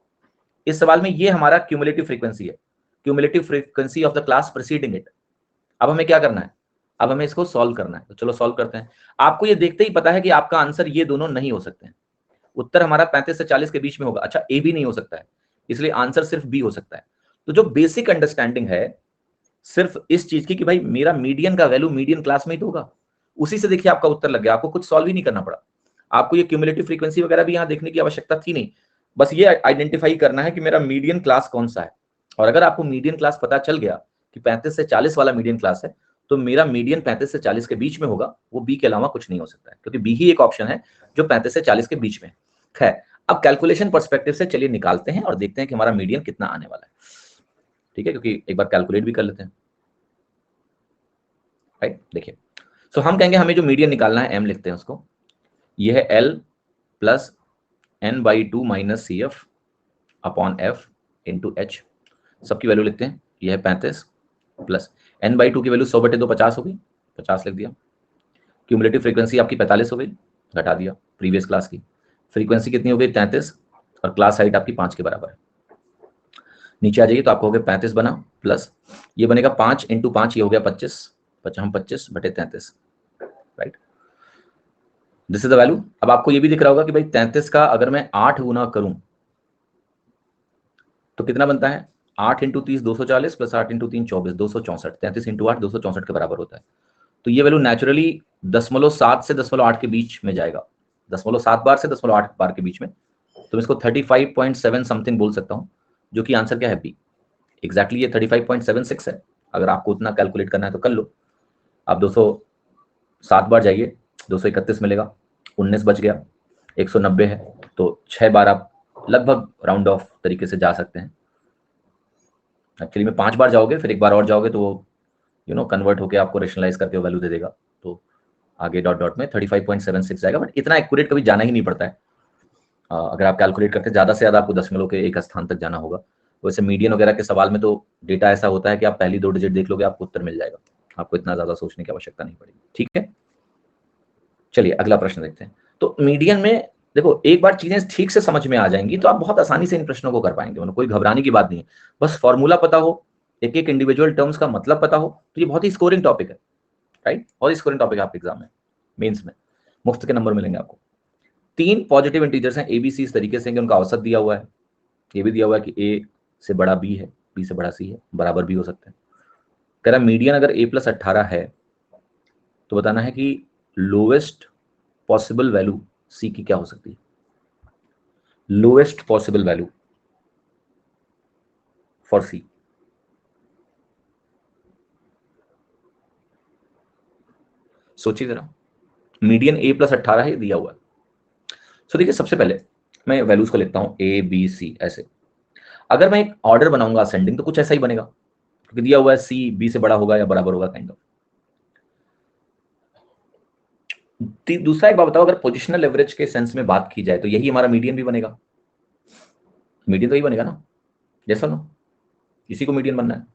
इस सवाल में ये हमारा क्यूमुलेटिव फ्रीक्वेंसी है, cumulative frequency of the class preceding it. अब हमें क्या करना है? अब हमें इसको सॉल्व करना है, तो चलो सॉल्व करते हैं। आपको ये देखते ही पता है कि आपका आंसर ये दोनों नहीं हो सकते हैं। उत्तर हमारा 35 से 40 के बीच में होगा। अच्छा ए भी नहीं हो सकता है, इसलिए आंसर सिर्फ बी हो सकता है। तो जो बेसिक अंडरस्टैंडिंग है सिर्फ इस चीज की कि भाई मेरा मीडियन का वैल्यू मीडियन क्लास में ही तो होगा, उसी से देखिए आपका उत्तर लग गया। आपको कुछ सॉल्व ही नहीं करना पड़ा, आपको ये क्यूमुलेटिव फ्रीक्वेंसी वगैरह भी यहाँ देखने की आवश्यकता थी नहीं। बस ये आइडेंटिफाई करना है कि मेरा मीडियन क्लास कौन सा है। और अगर आपको मीडियन क्लास पता चल गया कि 35 से 40 वाला मीडियन क्लास है, तो मेरा मीडियन 35 से 40 के बीच में होगा, वो बी के अलावा कुछ नहीं हो सकता है, क्योंकि बी ही एक ऑप्शन है जो 35 से 40 के बीच में है। खैर, अब कैलकुलेशन पर्सपेक्टिव से चलिए निकालते हैं और देखते हैं कि हमारा मीडियन कितना आने वाला है। ठीक है, क्योंकि एक बार कैलकुलेट भी कर लेते हैं। राइट, देखिए, सो हम कहेंगे हमें जो मीडियन निकालना है, एम लिखते हैं उसको, ये है l plus n by two minus c f upon f into h. सबकी वैल्यू लिखते हैं, ये है 35 प्लस एन बाई टू की वैल्यू 100/2 50 हो गई, 50 लिख दिया। क्यूमुलेटिव फ्रीक्वेंसी आपकी 45 हो गई, घटा दिया प्रीवियस क्लास की। फ्रीक्वेंसी कितनी हो गई, 33, और क्लास हाइट आपकी 5 के बराबर है। नीचे आ जाइए तो आपको हो गया 35 बना, प्लस ये बनेगा 5 इंटू 5, ये हो गया 25, 25/33। Right, this is the value. अब आपको ये भी दिख रहा होगा कि भाई 33 का अगर मैं 8 गुना करूं तो कितना बनता है, 8 इंटू 30 240 प्लस 8 इंटू 3 24, 264। 33 इंटू 8 264 के बराबर होता है। तो ये वैल्यू नेचुरली 0.7 से 0.8 के बीच में जाएगा, 0.7 बार से 0.8 बार के बीच में। तो मैं इसको 35.7 समथिंग बोल सकता हूँ, जो कि आंसर क्या है, बी। एग्जैक्टली ये 35.76 है। अगर आपको उतना कैलकुलेट करना है तो कर लो। आप 207 बार जाइए, 231 मिलेगा, 19 बच गया, 190 है, तो 6 बार आप लगभग राउंड ऑफ तरीके से जा सकते हैं। एक्चुअली में 5 बार जाओगे, फिर एक बार और जाओगे तो कन्वर्ट होकर आपको रेशनलाइज करके वैल्यू दे देगा, तो आगे डॉट डॉट में 35.76 जाएगा। बट इतना एक्यूरेट कभी जाना ही नहीं पड़ता है। अगर आप कैलकुलेट करते हैं, ज़्यादा से ज़्यादा आपको दशमलव के एक स्थान तक जाना होगा। वैसे मीडियन वगैरह के सवाल में तो डेटा ऐसा होता है कि आप पहली 2 डिजिट देख लोगे, आपको उत्तर मिल जाएगा, आपको इतना ज़्यादा सोचने की आवश्यकता नहीं पड़ेगी। ठीक है, चलिए अगला प्रश्न देखते हैं। तो मीडियन में देखो, एक बार चीजें ठीक से समझ में आ जाएंगी तो आप बहुत आसानी से इन प्रश्नों को कर पाएंगे, मतलब कोई घबराने की बात नहीं है। बस फॉर्मूला पता हो, एक एक इंडिविजुअल टर्म्स का मतलब पता हो, तो ये बहुत ही स्कोरिंग टॉपिक है। राइट, और स्कोरिंग टॉपिक है आपके एग्जाम में, मेंस में मुफ्त के नंबर मिलेंगे आपको। 3 पॉजिटिव इंटीजर्स हैं एबीसी, इस तरीके से कि उनका औसत दिया हुआ है। ये भी दिया हुआ है कि ए से बड़ा बी है, बी से बड़ा सी है, बराबर भी हो सकते हैं। कह रहा मीडियन अगर a + 18 है तो बताना है कि लोवेस्ट पॉसिबल वैल्यू सी की क्या हो सकती है। लोएस्ट पॉसिबल वैल्यू फॉर सी, सोचिए जरा। मीडियन a + 18 है, दिया हुआ है। सो देखिए, सबसे पहले मैं वैल्यूज को लिखता हूं ए बी सी ऐसे। अगर मैं एक ऑर्डर बनाऊंगा असेंडिंग तो कुछ ऐसा ही बनेगा, क्योंकि दिया हुआ है सी बी से बड़ा होगा या बराबर होगा, काइंड ऑफ। दूसरा एक बात बताओ, अगर पोजिशनल एवरेज के सेंस में बात की जाए तो यही हमारा मीडियन भी बनेगा। मीडियन तो ही बनेगा ना, जैसा ना, इसी को मीडियन बनना है।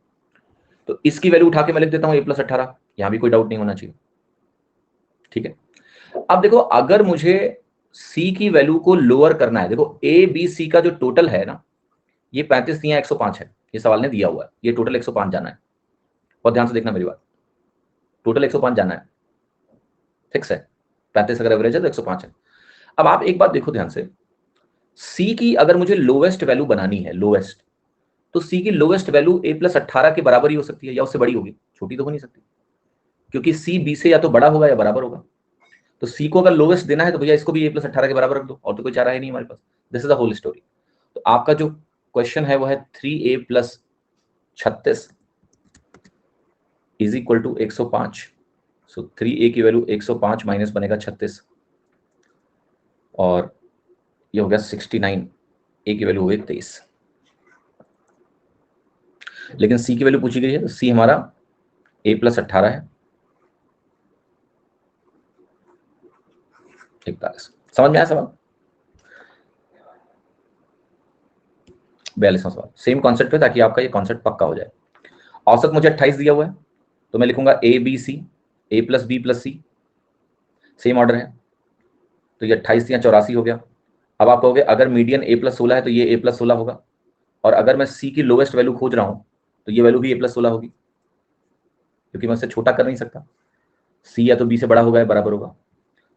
तो इसकी वैल्यू उठा के मैं लिख देता हूं a + 18, यहां भी कोई डाउट नहीं होना चाहिए। ठीक है, अब देखो, अगर मुझे सी की वैल्यू को लोअर करना है, देखो ए बी सी का जो टोटल है ना, ये 35 दिया 105 है, ये सवाल ने दिया हुआ है, ये टोटल 105 जाना है। और ध्यान से देखना मेरी बात, टोटल 105 जाना है, फिक्स है। 35 अगर एवरेज है तो 105 है। अब आप एक बात देखो ध्यान से, सी की अगर मुझे लोवेस्ट वैल्यू बनानी है, लोवेस्ट, तो सी की लोवेस्ट वैल्यू a + 18 के बराबर ही हो सकती है, या उससे बड़ी होगी, छोटी तो हो नहीं सकती, क्योंकि सी बी से या तो बड़ा होगा या बराबर होगा। तो सी को अगर लोवेस्ट देना है तो भैया इसको भी a + 18 के बराबर रख दो, और तो कोई चारा है नहीं हमारे पास। This is the whole story. तो आपका जो क्वेश्चन है वो है 3a + 36 is equal to 105। So 3a की वैल्यू 105 माइनस बनेगा 36, और ये हो गया 69, a की वैल्यू हो गई 23। लेकिन सी की वैल्यू पूछी गई है, तो सी हमारा a + 18 है, 41। समझ में आया सवाल? 42वां सवाल सेम कॉन्सेप्ट पे, ताकि आपका ये कॉन्सेप्ट पक्का हो जाए। औसत मुझे 28 दिया हुआ है, तो मैं लिखूंगा a b c, a + b + c, same order है, तो ये 28 या 84 हो गया। अब आप कहोगे अगर मीडियन a + 16 है तो ये a + 16 होगा, और अगर मैं c की लोवेस्ट वैल्यू खोज रहा हूं तो ये वैल्यू भी a + 16 होगी, क्योंकि मैं उसे छोटा कर नहीं सकता। c या तो b से बड़ा होगा या बराबर होगा।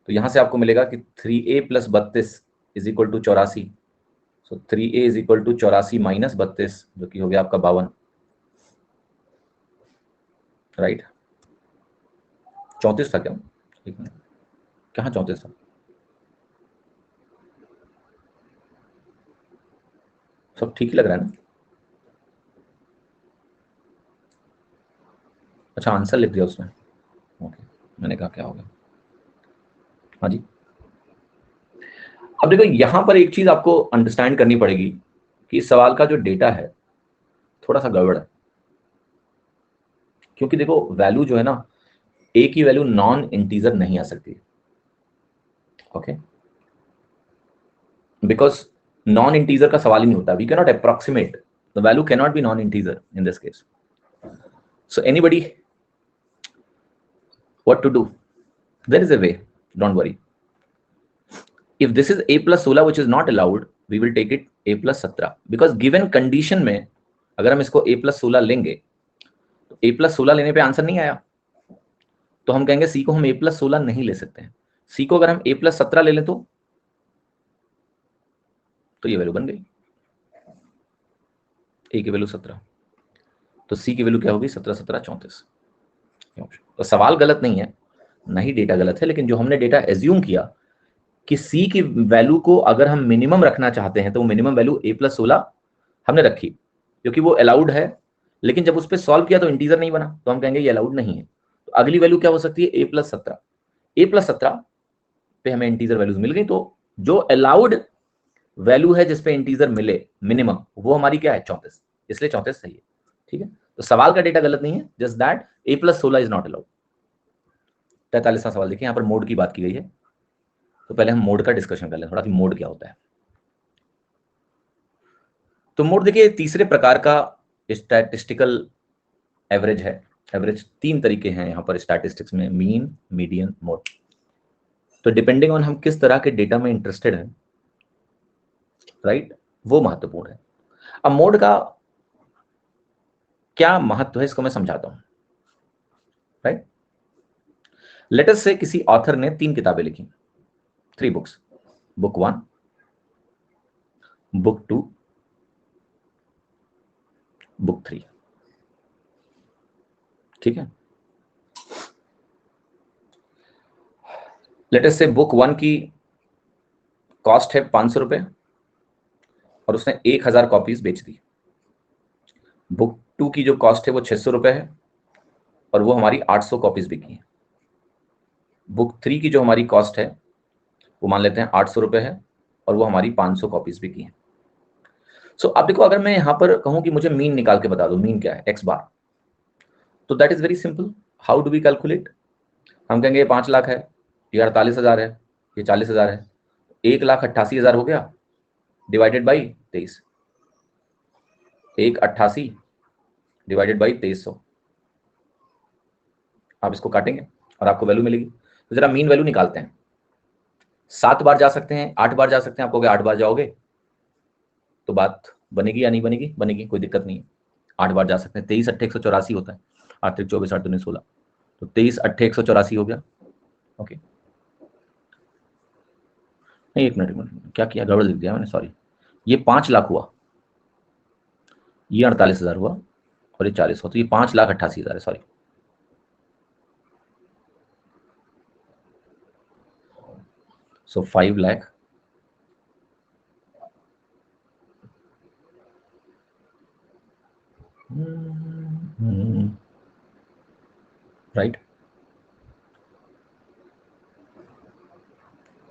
तो यहां से आपको मिलेगा कि 3a + 32 is equal to 84। So 3a is equal to 84 minus 32, जो कि हो गया आपका 52। राइट, 34 था क्या? एक मिनट, कहाँ 34 था? सब ठीक ही लग रहा है ना? अच्छा आंसर लिख दिया उसने, ओके, मैंने कहा क्या हो गया। हाँ जी, अब देखो यहां पर एक चीज आपको अंडरस्टैंड करनी पड़ेगी कि इस सवाल का जो डेटा है थोड़ा सा गड़बड़ है, क्योंकि देखो वैल्यू जो है ना, ए की वैल्यू नॉन इंटीजर नहीं आ सकती, ओके, बिकॉज नॉन इंटीजर का सवाल ही नहीं होता, we can not approximate, the value can not be non integer in this case. So anybody what to do, there is a way, don't worry. if this is a plus 16 which is not allowed, we will take it a plus 17 because given condition में अगर हम इसको a plus 16 लेंगे तो a plus 16 लेने पे answer नहीं आया, तो हम कहेंगे c को हम a plus 16 नहीं ले सकते हैं। c को अगर हम a plus 17 ले लें तो ये वैल्यू बन गई, a की वैल्यू 17, तो c की वैल्यू क्या होगी 17 17 34। तो सवाल गलत नहीं है, नहीं डेटा गलत है, लेकिन जो हमने डेटा एज्यूम किया कि c की वैल्यू को अगर हम मिनिमम रखना चाहते हैं तो वो मिनिमम वैल्यू a plus 16 हमने रखी, क्योंकि वो अलाउड है, लेकिन जब उस पर सॉल्व किया तो इंटीजर नहीं बना, तो हम कहेंगे ये अलाउड नहीं है। तो अगली वैल्यू क्या हो सकती है, a plus 17, a plus 17 पे हमें इंटीजर वैल्यूज मिल गई, तो जो अलाउड वैल्यू है जिसपे इंटीजर मिले मिनिमम, वो हमारी क्या है 34, इसलिए 34 सही है, ठीक है। तो सवाल का डेटा गलत नहीं है, just that a plus 16 is not allowed. 43वां सवाल देखिए, यहाँ पर मोड की बात की गई है, तो पहले हम मोड का डिस्कशन कर लें थोड़ा कि मोड क्या होता है। तो मोड देखिए तीसरे प्रकार का स्टैटिस्टिकल एवरेज है। एवरेज तीन तरीके हैं यहाँ पर स्टैटिस्टिक्स में, मीन, मीडियन, मोड। तो डिपेंडिंग ऑन हम किस तरह के डेटा में इंटरेस्टेड हैं, राइट, वो महत्वपूर्ण है। अब मोड का क्या महत्व है इसको मैं समझाता हूं, राइट। लेट अस से किसी ऑथर ने 3 किताबें लिखी, 3 बुक्स, बुक 1, बुक 2, बुक 3, ठीक है। लेट अस से बुक 1 की कॉस्ट है 500 रुपए और उसने 1000 कॉपीज बेच दी। बुक 2 की जो कॉस्ट है वो 600 रुपए है और वो हमारी 800 कॉपीज बिकी है। बुक 3 की जो हमारी कॉस्ट है वो मान लेते हैं 800 रुपए है और वो हमारी 500 कॉपीज बिकी है। सो अब देखो, अगर मैं यहां पर कहूं कि मुझे मीन निकाल के बता दो, मीन क्या है x बार, तो that is very simple. How do we calculate, हम कहेंगे ये 5 लाख है, ये 48,000 है, ये 40,000 है, 1,88,000 हो गया डिवाइडेड बाई 23, 188 डिवाइडेड बाई 2300, आप इसको काटेंगे और आपको वैल्यू मिलेगी। तो जरा मीन वैल्यू निकालते हैं। 7 बार जा सकते हैं, 8 बार जा सकते हैं, आप कहोगे 8 बार जाओगे तो बात बनेगी या नहीं बनेगी, बनेगी, कोई दिक्कत नहीं है, 8 बार जा सकते हैं। 23 8 184 होता है, 8 24 8 19 16, तो 23 8 184 हो गया, ओके। नहीं, एक मिनट, क्या किया, गड़बड़ लिख दिया मैंने, सॉरी। ये 5 लाख हुआ, ये 48,000 हुआ और ये 40 हुआ, तो ये 5,88,000 है, सॉरी। सो 5 लाख राइट,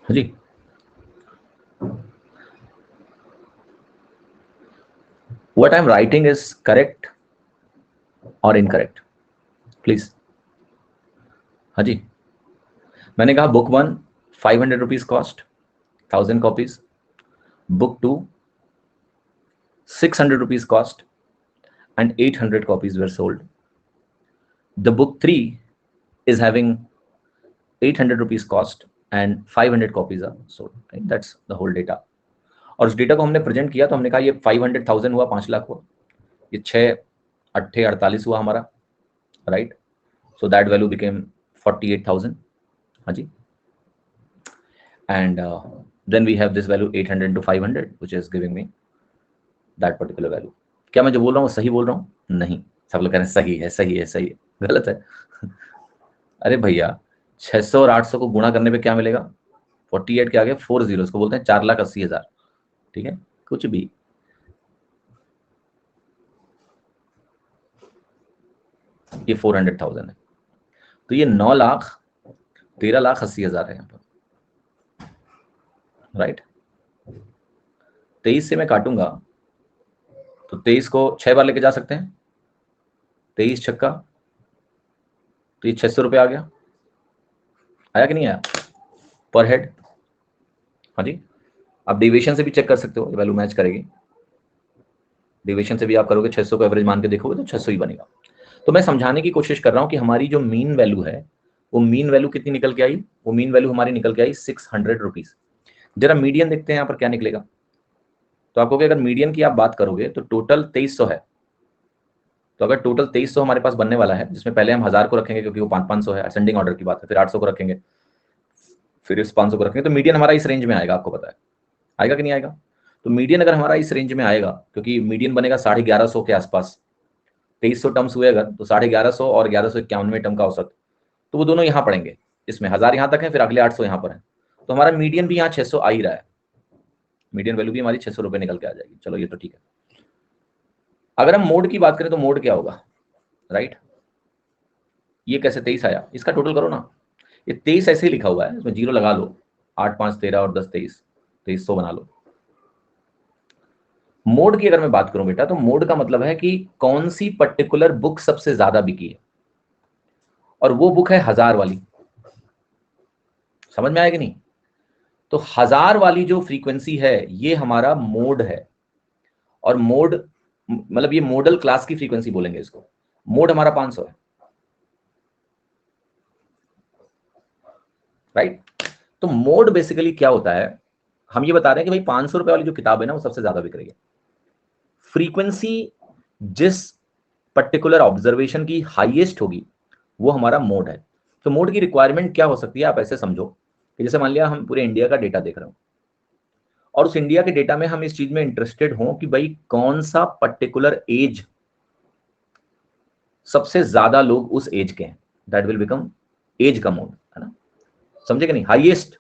हाँ जी। What I'm writing is correct or incorrect, please. हाँ जी, मैंने कहा book 1 500 rupees cost, 1000 copies. Book 2 600 rupees cost and 800 copies were sold. The book 3 is having 800 rupees cost and 500 copies are sold. Right? That's the whole data. और उस data को हमने present किया तो हमने कहा ये 500,000 हुआ, 5 लाख हुआ, ये 6 8 48 हुआ हमारा, right. So that value became 48,000, हाँ जी। And then we have this value 800 into 500 which is giving me that particular value. क्या मैं जो बोल रहा हूँ सही बोल रहा हूँ? नहीं, सब लोग कह रहे हैं सही है, सही है, सही है, गलत है। अरे भैया 600 और 800 को गुणा करने पे क्या मिलेगा, 48 के आगे 4 जीरो को बोलते हैं 4,80,000, ठीक है, कुछ भी। ये 400,000 है, तो ये 9,13,80,000 है यहाँ पर, राइट। 23 से मैं काटूंगा तो 23 को 6 बार लेके जा सकते हैं, 23 छक्का, तो ये 600 रुपये आ गया, आया कि नहीं आया पर हेड? हाँ जी। आप डेविएशन से भी चेक कर सकते हो, वैल्यू मैच करेगी, डेविएशन से भी आप करोगे 600 को एवरेज मान के देखोगे तो 600 ही बनेगा। तो मैं समझाने की कोशिश कर रहा हूं कि हमारी जो मीन वैल्यू है वो मीन वैल्यू कितनी निकल के आई, वो मीन वैल्यू हमारी निकल के आई 600 रुपीज। जरा मीडियन देखते हैं यहाँ पर क्या निकलेगा। तो आपको अगर मीडियन की आप बात करोगे तो टोटल 2300 है, तो अगर टोटल 2300 हमारे पास बनने वाला है, जिसमें पहले हम 1000 को रखेंगे क्योंकि वो 500 है, असेंडिंग ऑर्डर की बात है, फिर 800 को रखेंगे, फिर इस 500 को रखेंगे, तो मीडियन हमारा इस रेंज में आएगा। आपको पता है आएगा कि नहीं आएगा? तो मीडियन अगर हमारा इस रेंज में आएगा, क्योंकि मीडियन बनेगा 1150 के आसपास, 2300 टर्म्स हुए अगर, तो 1150 और 1191 टर्म का औसत, तो वो दोनों यहाँ पड़ेंगे, इसमें 1000 यहाँ तक है, फिर अगले 800 यहाँ पर है, तो हमारा मीडियन भी यहाँ 600 आ ही रहा है, मीडियन वैल्यू भी हमारी 600 रुपये निकल के आ जाएगी। चलो ये तो ठीक है। अगर हम मोड की बात करें तो मोड क्या होगा, राइट? ये कैसे 23 आया, इसका टोटल करो ना, ये 23 ऐसे ही लिखा हुआ है, इसमें 0 लगा लो, 8 5 13 और 10 23, 2300 बना लो। मोड की अगर मैं बात करूं बेटा, तो मोड का मतलब है कि कौन सी पर्टिकुलर बुक सबसे ज्यादा बिकी है, और वो बुक है 1000 वाली। समझ में आया कि नहीं? तो 1000 वाली जो फ्रीक्वेंसी है ये हमारा मोड है, और मोड मतलब ये मॉडल क्लास की फ्रीक्वेंसी बोलेंगे इसको। मोड हमारा 500 है, राइट? तो मोड बेसिकली क्या होता है, हम ये बता रहे हैं कि भाई 500 रुपए वाली जो किताब है ना वो सबसे ज्यादा बिक रही है। फ्रीक्वेंसी जिस पर्टिकुलर ऑब्जर्वेशन की हाईएस्ट होगी वो हमारा मोड है। तो मोड की रिक्वायरमेंट क्या हो सकती है, आप ऐसे समझो कि जैसे मान लिया हम पूरे इंडिया का डेटा देख रहे हो, और उस इंडिया के डेटा में हम इस चीज में इंटरेस्टेड हो कि भाई कौन सा पर्टिकुलर एज सबसे ज्यादा लोग उस एज के हैं, दैट विल बिकम एज का मोड, है ना? समझे कि नहीं? हाईएस्ट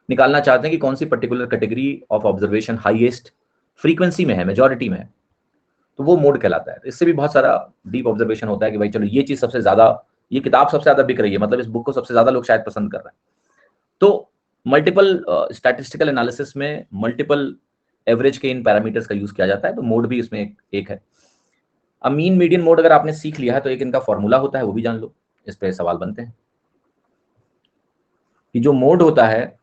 निकालना चाहते हैं कि कौन सी particular category of observation highest frequency में है, मेजॉरिटी में है, तो वो मोड कहलाता है। इससे भी बहुत सारा डीप ऑब्जर्वेशन होता है कि भाई चलो ये चीज सबसे ज्यादा, ये किताब सबसे ज्यादा बिक रही है, मतलब इस बुक को सबसे ज्यादा लोग शायद पसंद कर रहे हैं। तो मल्टीपल स्टैटिस्टिकल एनालिसिस में मल्टीपल एवरेज के इन पैरामीटर्स का यूज किया जाता है, तो मोड भी इसमें एक है। अब मीन मीडियन मोड अगर आपने सीख लिया है तो एक इनका फॉर्मूला होता है, वो भी जान लो, इस पे सवाल बनते हैं कि जो मोड होता है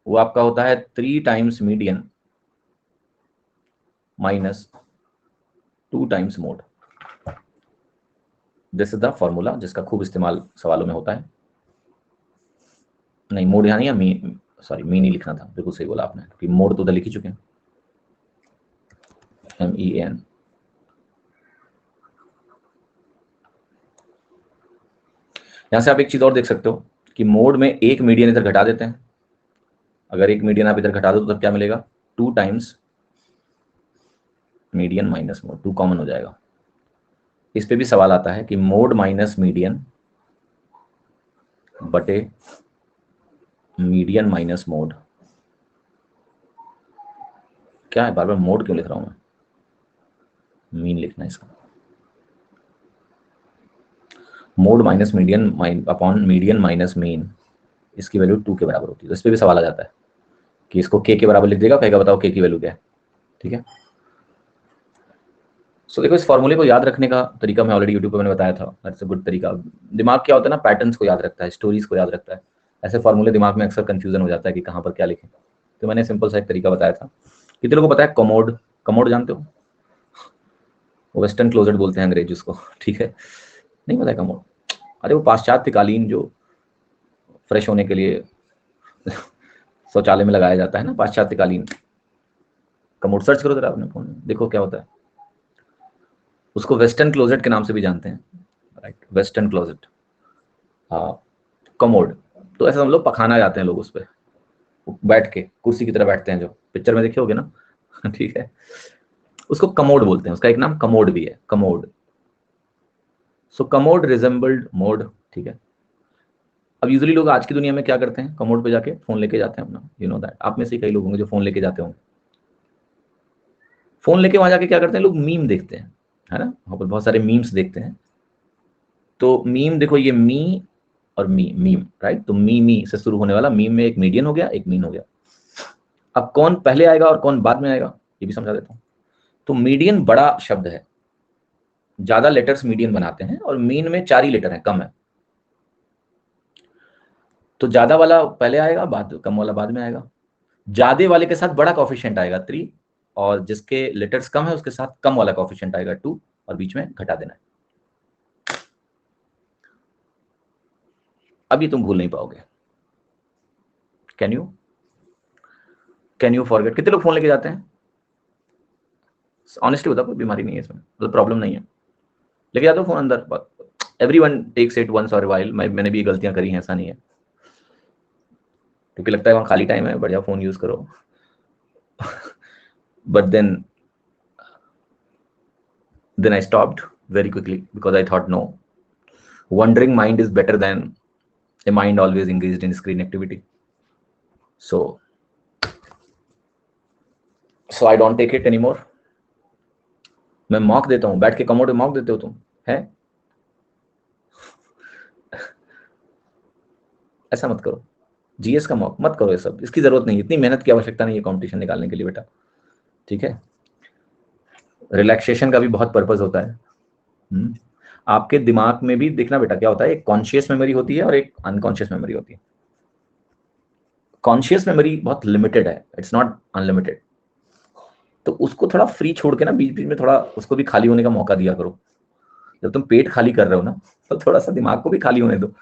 वो आपका होता है 3 times median minus 2 times mode. This is the formula जिसका खूब इस्तेमाल सवालों में होता है। नहीं, मोड यहाँ नहीं है, मीन, सॉरी मीन ही लिखना था, बिल्कुल सही बोला आपने, कि मोड तो उधर लिख ही चुके हैं, MEAN। यहां से आप एक चीज और देख सकते हो कि मोड में एक मीडियन इधर घटा देते हैं, अगर एक मीडियन आप इधर घटा दो तो तब क्या मिलेगा, 2 times median minus mode, 2 common हो जाएगा। इस पे भी सवाल आता है कि मोड माइनस मीडियन बटे मीडियन माइनस मोड, क्या है, बार बार मोड क्यों लिख रहा हूं मैं, मीन लिखना है इसका। Mode minus median upon median minus mean, इसकी वैल्यू 2 के बराबर होती है। तो इस पे भी सवाल आ जाता है कि इसको k के बराबर लिख देगा, कहेगा बताओ k की वैल्यू क्या है, ठीक है। सो देखो, इस फॉर्मूले को याद रखने का तरीका मैं ऑलरेडी यूट्यूब पे मैंने बताया था, दैट्स अ गुड तरीका। दिमाग क्या होता है ना, पैटर्न्स को याद रखता है, स्टोरीज को याद रखता है। ऐसे फॉर्मूले दिमाग में अक्सर कंफ्यूजन हो जाता है कि कहाँ पर क्या लिखें, तो मैंने सिंपल सा एक तरीका बताया था। कितने लोगों को पता है कमोड? कमोड जानते हो? वेस्टर्न क्लोजेट बोलते हैं अंग्रेज उसको, ठीक है, नहीं पता है कमोड? अरे वो पाश्चात्यकालीन जो फ्रेश होने के लिए शौचालय में लगाया जाता है ना, पाश्चात्यकालीन कमोड। सर्च करो जरा अपने फोन में, देखो क्या होता है। उसको वेस्टर्न क्लोजेट के नाम से भी जानते हैं, राइट? वेस्टर्न क्लोजेट, हाँ, कमोड। तो ऐसा हम लोग पखाना जाते हैं लोग उस पर बैठ के, कुर्सी की तरह बैठते हैं, जो पिक्चर में देखे होगे ना ठीक है, उसको कमोड बोलते हैं, उसका एक नाम कमोड भी है, कमोड। सो कमोड रिजेंबल्ड मोड, ठीक है। अब यूजुअली लोग आज की दुनिया में क्या करते हैं, कमोड पे जाके फोन लेके जाते हैं अपना, यू नो दैट, आप में से कई लोग होंगे जो फोन लेके जाते होंगे। फोन लेके वहां जाके क्या करते हैं लोग, मीम देखते हैं, है ना, वहां पर बहुत सारे मीम्स देखते हैं। तो मीम देखो, ये मी और मीम, राइट। तो मी से शुरू होने वाला मीम में एक मीडियन हो गया, एक मीन हो गया। अब कौन पहले आएगा और कौन बाद में आएगा ये भी समझा देता हूं। तो मीडियन बड़ा शब्द है, ज्यादा लेटर्स मीडियन बनाते हैं, और मीन में 4 ही लेटर हैं, कम है। तो ज्यादा वाला पहले आएगा, कम वाला बाद में आएगा। ज्यादा वाले के साथ बड़ा कॉफिशिएंट आएगा 3, और जिसके लेटर्स कम है उसके साथ कम वाला कॉफिशिएंट आएगा 2, और बीच में घटा देना है। अब ये तुम भूल नहीं पाओगे। Can you forget? कितने लोग फोन लेके जाते हैं? ऑनेस्टली बता, कोई बीमारी नहीं है इसमें, मतलब प्रॉब्लम नहीं है, लेके जाते हो फोन अंदर। एवरीवन टेक्स इट वंस और वाइल, मैंने भी गलतियां करी हैं, ऐसा नहीं है, क्योंकि लगता है वहां खाली टाइम है, बढ़िया फोन यूज करो। But then I stopped very quickly because I thought, no, wandering mind is better than a mind always engaged in screen activity. So I don't take it anymore. मैं mock देता हूं, बैठ के commode में mock देते हो तुम, है? ऐसा मत करो, जीएस का मॉक मत करो, ये सब इसकी जरूरत नहीं, इतनी मेहनत की आवश्यकता नहीं है कंपटीशन निकालने के लिए बेटा, ठीक है? रिलैक्सेशन का भी बहुत पर्पस होता है। आपके दिमाग में भी देखना बेटा क्या होता है, एक कॉन्शियस मेमोरी होती है और एक अनकॉन्शियस मेमोरी होती है। कॉन्शियस मेमोरी बहुत लिमिटेड है, इट्स नॉट अनलिमिटेड। तो उसको थोड़ा फ्री छोड़ के ना, बीच बीच में थोड़ा उसको भी खाली होने का मौका दिया करो। जब तुम पेट खाली कर रहे हो ना, तो थोड़ा सा दिमाग को भी खाली होने दो।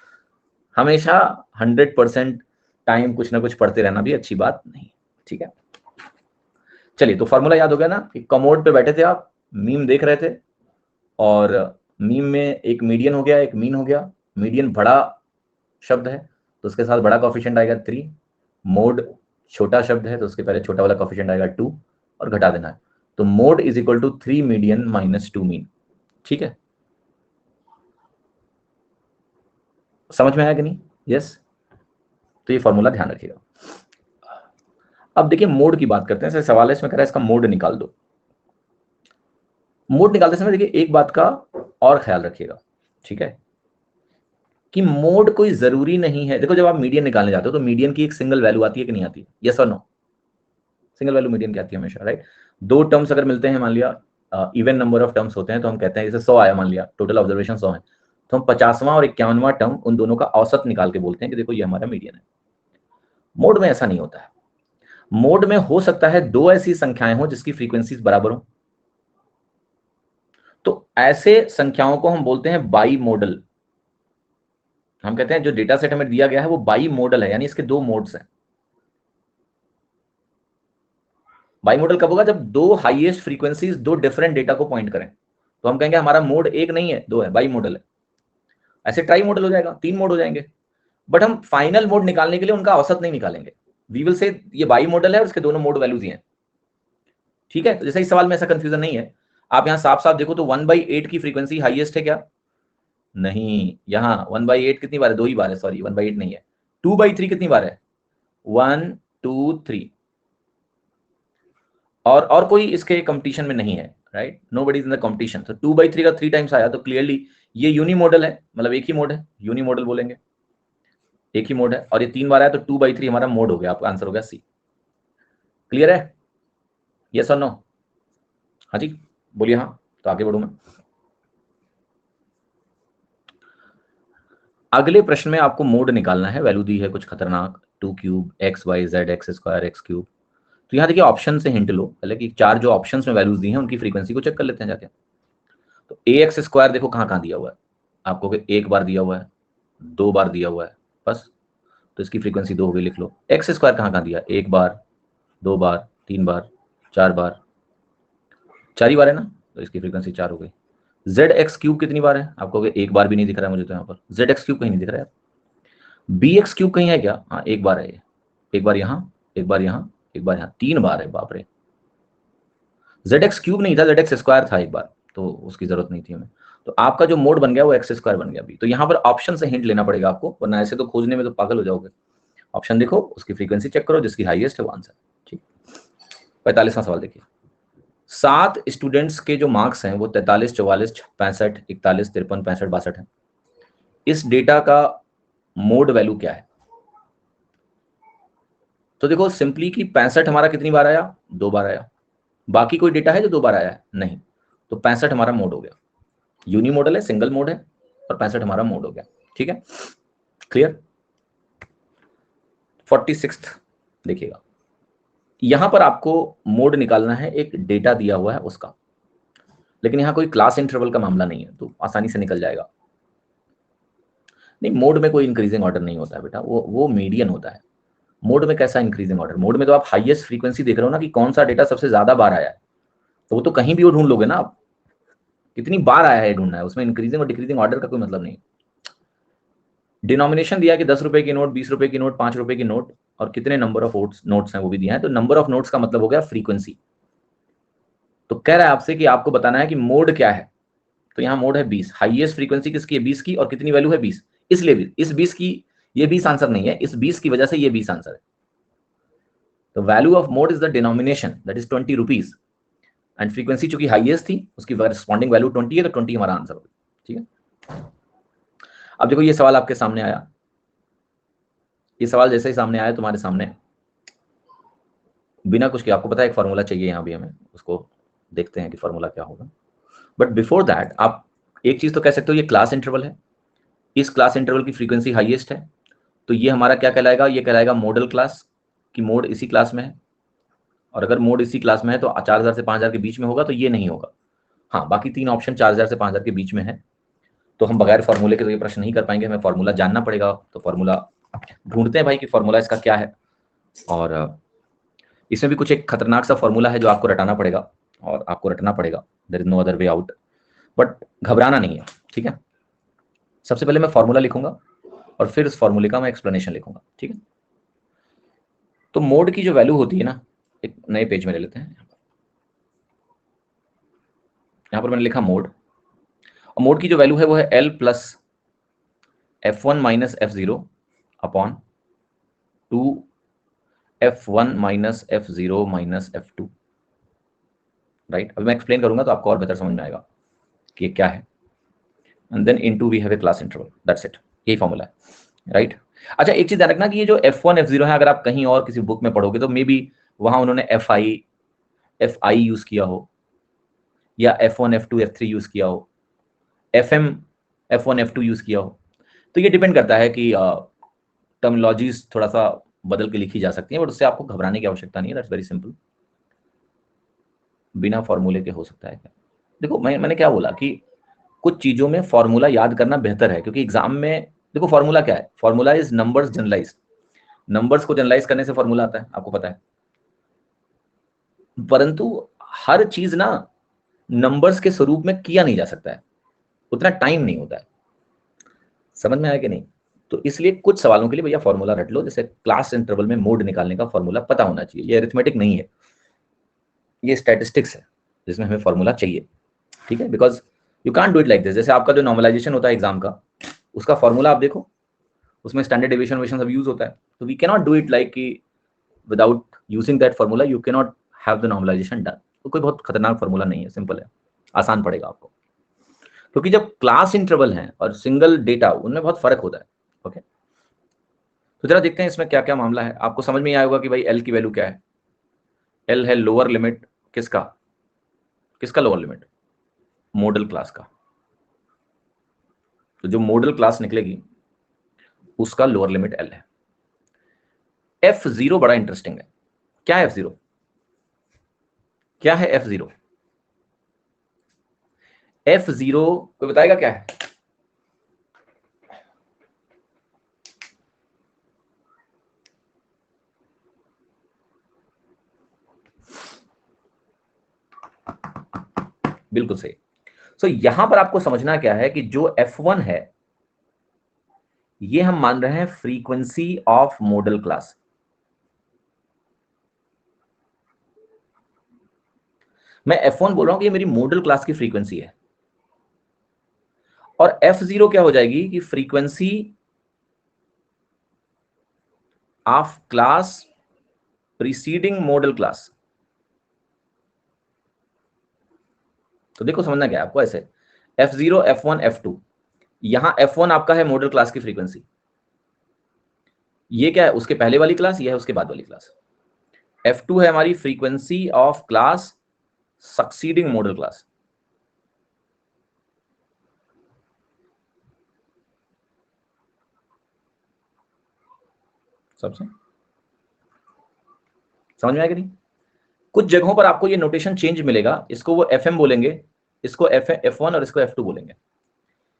हमेशा 100% टाइम कुछ ना कुछ पढ़ते रहना भी अच्छी बात नहीं, ठीक है? चलिए, तो फॉर्मूला याद हो गया ना कि कमोड पे बैठे थे आप, मीम देख रहे थे, और मीम में एक मीडियन हो गया, एक मीन हो गया। मीडियन बड़ा शब्द है तो उसके साथ बड़ा कॉफिशिएंट आएगा 3। मोड छोटा शब्द है तो उसके पहले छोटा वाला कॉफिशिएंट आएगा 2, और घटा देना है। तो mode is equal to 3 median minus 2 mean, ठीक है? समझ में आया कि नहीं? यस। तो ये फॉर्मूला ध्यान रखिएगा। अब देखिए, मोड की बात करते हैं। सवाल है इसमें, कह रहा है इसका मोड निकाल दो। मोड निकालते समय देखिए एक बात का और ख्याल रखिएगा, ठीक है, कि मोड कोई जरूरी नहीं है। देखो, जब आप मीडियन निकालने जाते हो तो मीडियन की एक सिंगल वैल्यू आती है कि नहीं आती? यस और नो? सिंगल वैल्यू मीडियन की आती है हमेशा, राइट? 2 टर्म्स अगर मिलते हैं, मान लिया इवन नंबर ऑफ टर्म्स होते हैं, तो हम कहते हैं जैसे 100 आया, मान लिया टोटल ऑब्जर्वेशन 100 है, तो हम 50वां और 51वां टर्म उन दोनों का औसत निकाल के बोलते हैं कि देखो ये हमारा मीडियन है। मोड में ऐसा नहीं होता है। मोड में हो सकता है 2 ऐसी संख्याएं हो जिसकी फ्रीक्वेंसीज बराबर हो, तो ऐसे संख्याओं को हम बोलते हैं बाई मॉडल। हम कहते हैं जो डेटा सेट हमें दिया गया है वो बाई मॉडल है, यानी इसके 2 मोड्स हैं। बाई मॉडल कब होगा? जब 2 हाईएस्ट फ्रीक्वेंसीज 2 डिफरेंट डेटा को पॉइंट करें, तो हम कहेंगे हमारा मोड 1 नहीं है, 2 है, बाई मॉडल है। ऐसे ट्राई मॉडल हो जाएगा, 3 मोड हो जाएंगे। बट हम फाइनल मोड निकालने के लिए उनका औसत नहीं निकालेंगे। वी विल से ये बाई मॉडल है और इसके दोनों मोड वैल्यूज ही हैं, ठीक है? तो जैसे इस सवाल में ऐसा कंफ्यूजन नहीं है। आप यहां साफ साफ देखो तो 1/8 की फ्रीक्वेंसी हाईएस्ट है क्या? नहीं। यहाँ 1/8 कितनी बार है? 2 ही बार है, सॉरी, 1/8 नहीं है। 2/3 कितनी बार है? 1 2 3। और कोई इसके कंपटीशन में नहीं है, right? Nobody is in the competition. तो 2/3 का 3 टाइम्स आया, तो क्लियरली ये यूनी मॉडल है, मतलब एक ही मोड है, यूनी मॉडल बोलेंगे, एक ही मोड है। और ये 3 बार आया तो 2/3 हमारा मोड हो गया। आपका आंसर हो गया सी। क्लियर है? यस और नो? हाँ जी, बोलिए हाँ, तो आगे बढ़ू मैं। अगले प्रश्न में आपको मोड निकालना है। वैल्यू दी है कुछ खतरनाक, 2 cube x y z x square x cube. तो यहाँ देखिए ऑप्शन से हिंट लो पहले कि 4 जो ऑप्शन में वैल्यूज दी हैं उनकी फ्रीक्वेंसी को चेक कर लेते हैं जाके। तो ए एक्स स्क्वायर देखो कहाँ कहाँ दिया हुआ है आपको, कि 1 बार दिया हुआ है, 2 बार दिया हुआ है, बस। तो इसकी फ्रीक्वेंसी 2 हो गई, लिख लो। एक्स स्क्वायर कहाँ कहाँ दिया? 1 बार, 2 बार, 3 बार, 4 बार, 4 ही बार है ना, तो इसकी फ्रीक्वेंसी 4 हो गई। जेड एक्स क्यूब कितनी बार है? आपको 1 बार भी नहीं दिख रहा है मुझे, तो यहाँ पर जेड एक्स क्यूब कहीं नहीं दिख रहा है। बी एक्स क्यूब कहीं है क्या? हाँ, 1 बार है ये, 1 बार यहाँ, 1 बार यहाँ, 1 बार यहाँ, 3 बार है, बाप रे। जेड एक्स क्यूब नहीं था, जेड एक्स स्क्वायर था 1 बार, तो उसकी जरूरत नहीं थी हमें। तो आपका जो मोड बन गया वो एक्स स्क्वायर बन गया अभी। तो यहाँ पर ऑप्शन से हिंट लेना पड़ेगा आपको, वरना ऐसे तो खोजने में तो पागल हो जाओगे। ऑप्शन देखो, उसकी फ्रीक्वेंसी चेक करो, जिसकी हाईएस्ट है वो आंसर, ठीक। 45वां सवाल देखिए। 7 स्टूडेंट्स के जो मार्क्स हैं वो 43, 44, 65, 41, 53, 65, 62 है। इस डेटा का मोड वैल्यू क्या है। तो देखो सिंपली कि 65 हमारा कितनी बार आया, 2 बार आया। बाकी कोई डेटा है जो 2 बार आया है, नहीं। तो 65 हमारा मोड हो गया, यूनी मॉडल है, सिंगल मोड है, और 65 हमारा मोड हो गया। ठीक है, क्लियर। 46 देखिएगा, यहां पर आपको मोड निकालना है, एक डेटा दिया हुआ है उसका, लेकिन यहां कोई क्लास इंटरवल का मामला नहीं है, तो आसानी से निकल जाएगा। नहीं, मोड में कोई इंक्रीजिंग ऑर्डर नहीं होता है बेटा, वो मीडियन होता है। मोड में कैसा इंक्रीजिंग ऑर्डर, मोड में तो आप हाईएस्ट फ्रीक्वेंसी देख रहे हो ना, कि कौन सा डेटा सबसे ज्यादा बार आया है, तो वो तो कहीं भी वो ढूंढ लोगे ना आप, कितनी बार आया है ढूंढना है, उसमें इंक्रीजिंग और डिक्रीजिंग ऑर्डर का कोई मतलब नहीं। डिनोमिनेशन दिया कि 10 रुपए की नोट, 20 रुपए की नोट, 5 रुपए की नोट, और कितने नंबर ऑफ नोट्स हैं वो भी दिया है। तो नंबर ऑफ नोट्स का मतलब हो गया फ्रीक्वेंसी। तो कह रहा है आपसे कि आपको बताना है कि मोड क्या है। तो यहाँ मोड है 20, हाईएस्ट फ्रीक्वेंसी किसकी है, 20 की, और कितनी वैल्यू है 20, इसलिए भी इस 20 की, ये 20 आंसर नहीं है, इस 20 की वजह से ये 20 आंसर है। तो value of mode is the denomination, that is 20 rupees, and frequency चूंकि हाईएस्ट थी, उसकी रिस्पॉन्डिंग वैल्यू 20 है, तो 20 हमारा आंसर होगा। ठीक है, अब देखो ये सवाल आपके सामने आया, ये सवाल जैसे ही सामने आया तुम्हारे सामने, बिना कुछ के आपको पता है एक फॉर्मूला चाहिए, यहाँ भी हमें उसको देखते हैं कि फॉर्मूला क्या होगा। बट बिफोर दैट आप एक चीज तो कह सकते हो, ये क्लास इंटरवल है, इस क्लास इंटरवल की फ्रीक्वेंसी हाईएस्ट है, तो ये हमारा क्या कहलाएगा, ये कहलाएगा मॉडल क्लास, कि मोड इसी क्लास में है। और अगर मोड इसी क्लास में है तो 4000 से 5000 के बीच में होगा, तो ये नहीं होगा। हाँ, बाकी 3 ऑप्शन 4000 से 5000 के बीच में है, तो हम बगैर फॉर्मूले के तो ये प्रश्न नहीं कर पाएंगे, हमें फॉर्मूला जानना पड़ेगा। तो फॉर्मूला ढूंढते हैं भाई कि फॉर्मूला इसका क्या है। और इसमें भी कुछ एक खतरनाक सा फॉर्मूला है जो आपको रटाना पड़ेगा, और आपको रटना पड़ेगा, there is no other way out. But घबराना नहीं है, ठीक है। सबसे पहले मैं फॉर्मूला लिखूंगा, और फिर उस फॉर्मूले का मैं एक्सप्लेनेशन लिखूंगा, ठीक है। तो मोड की जो वैल्यू होती है ना, एक नए पेज में ले लेते हैं, यहां पर मैंने लिखा मोड, और मोड की जो वैल्यू है वो है L plus F1 minus F0 upon 2 F1 minus F0 minus F2, right. अभी मैं एक्सप्लेन करूंगा तो आपको और बेहतर समझ में आएगा कि ये क्या है। And then into we have a class interval, that's it, यही फॉर्मूला है, राइट। अच्छा, एक चीज ध्यान रखना कि ये जो F1 F0 है, अगर आप कहीं और किसी बुक में पढ़ोगे तो मे बी वहां उन्होंने FI यूज किया हो, या F1 F2 F3 यूज किया हो, FM F1 F2 यूज किया हो। तो ये डिपेंड करता है कि टर्मिनोलॉजीज थोड़ा सा बदल के लिखी जा सकती है, बट उससे आपको घबराने की आवश्यकता नहीं है, दैट्स वेरी सिंपल। बिना फॉर्मूले के हो सकता है क्या? देखो मैंने क्या बोला कि कुछ चीजों में फॉर्मूला याद करना बेहतर है, क्योंकि एग्जाम में देखो फॉर्मूला क्या है, formula is numbers generalise, numbers को जनरलाइज करने से फॉर्मूला आता है, आपको पता है। परंतु हर चीज ना नंबर्स के स्वरूप में किया नहीं जा सकता है, उतना टाइम नहीं होता है। समझ में आया कि नहीं? तो इसलिए कुछ सवालों के लिए भैया फॉर्मूला रट लो, जैसे क्लास इंटरवल में मोड निकालने का फॉर्मूला पता होना चाहिए। ये अरिथमेटिक नहीं है, ये स्टैटिस्टिक्स है जिसमें हमें फॉर्मूला चाहिए, ठीक है। Because you can't do it like this. जैसे आपका जो नॉर्मलाइजेशन होता है एग्जाम का, उसका फॉर्मूला आप देखो, उसमें स्टैंडर्ड डेविएशन वेशन सब यूज होता है। तो we cannot do it like कि without using that formula you cannot have the normalization done. तो कोई बहुत खतरनाक फॉर्मूला नहीं है, सिंपल है, आसान पड़ेगा आपको। क्योंकि जब क्लास इंटरवल है और सिंगल डेटा, उनमें बहुत फर्क होता है। ओके, तो जरा देखते हैं इसमें क्या क्या मामला है। आपको समझ में आया होगा कि भाई एल की वैल्यू क्या है। एल है लोअर लिमिट किसका, किसका लोअर लिमिट, मॉडल क्लास का। तो जो मॉडल क्लास निकलेगी उसका लोअर लिमिट एल है। F0 बड़ा इंटरेस्टिंग है। क्या है F0? क्या है F0? F0 कोई बताएगा क्या है? बिल्कुल सही। सो यहां पर आपको समझना क्या है कि जो F1 है, ये हम मान रहे हैं फ्रीक्वेंसी ऑफ मॉडल क्लास। मैं F1 बोल रहा हूं कि ये मेरी मॉडल क्लास की फ्रीक्वेंसी है, और F0 क्या हो जाएगी कि frequency of class preceding model class. तो देखो समझना क्या है आपको, ऐसे F0 F1 F2, यहां F1 आपका है मॉडल क्लास की फ्रीक्वेंसी, ये क्या है, उसके पहले वाली क्लास, ये है उसके बाद वाली क्लास। F2 है हमारी frequency of class succeeding model class. सबसे समझ में आएगा नहीं? कुछ जगहों पर आपको ये नोटेशन चेंज मिलेगा, इसको वो FM बोलेंगे, इसको F1 और इसको F2 बोलेंगे,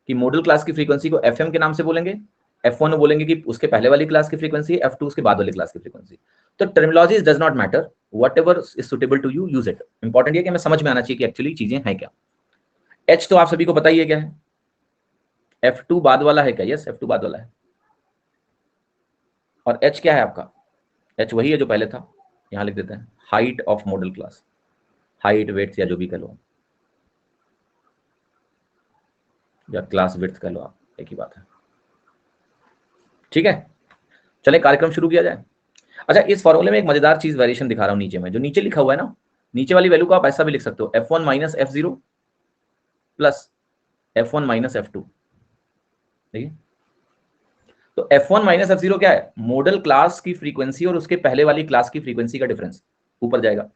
कि मॉडल क्लास की फ्रीक्वेंसी को FM के नाम से बोलेंगे, F1 बोलेंगे कि उसके पहले वाली क्लास की फ्रीक्वेंसी, F2 उसके बाद वाली क्लास की फ्रीक्वेंसी। तो terminology does not matter, whatever is suitable to you use it. Important ये कि हमें समझ में आना चाहिए कि एक्चुअली चीजें हैं क्या। H तो आप सभी को पता ही है क्या है, F2 बाद वाला है क्या? यस, F2 बाद वाला है। और H क्या है आपका? H वही है जो पहले था, यहां लिख देते हैं, height of model class, height weight या जो भी कह लो, या क्लास विड्थ कह लो आप, एक ही बात है। ठीक है, चले कार्यक्रम शुरू किया जाए। अच्छा, इस फॉर्मूले में एक मजेदार चीज वेरिएशन दिखा रहा हूं नीचे में, जो नीचे लिखा हुआ है ना, नीचे वाली वैल्यू को आप ऐसा भी लिख सकते हो, F1 minus F0 plus F1 minus F2। देखिए, तो F1 माइनस F0 क्या है? मॉडल क्लास की फ्रीक्वेंसी और उसके पहले वाली क्लास की फ्रीक्वेंसी का डिफरेंस, ऊपर जाएगा।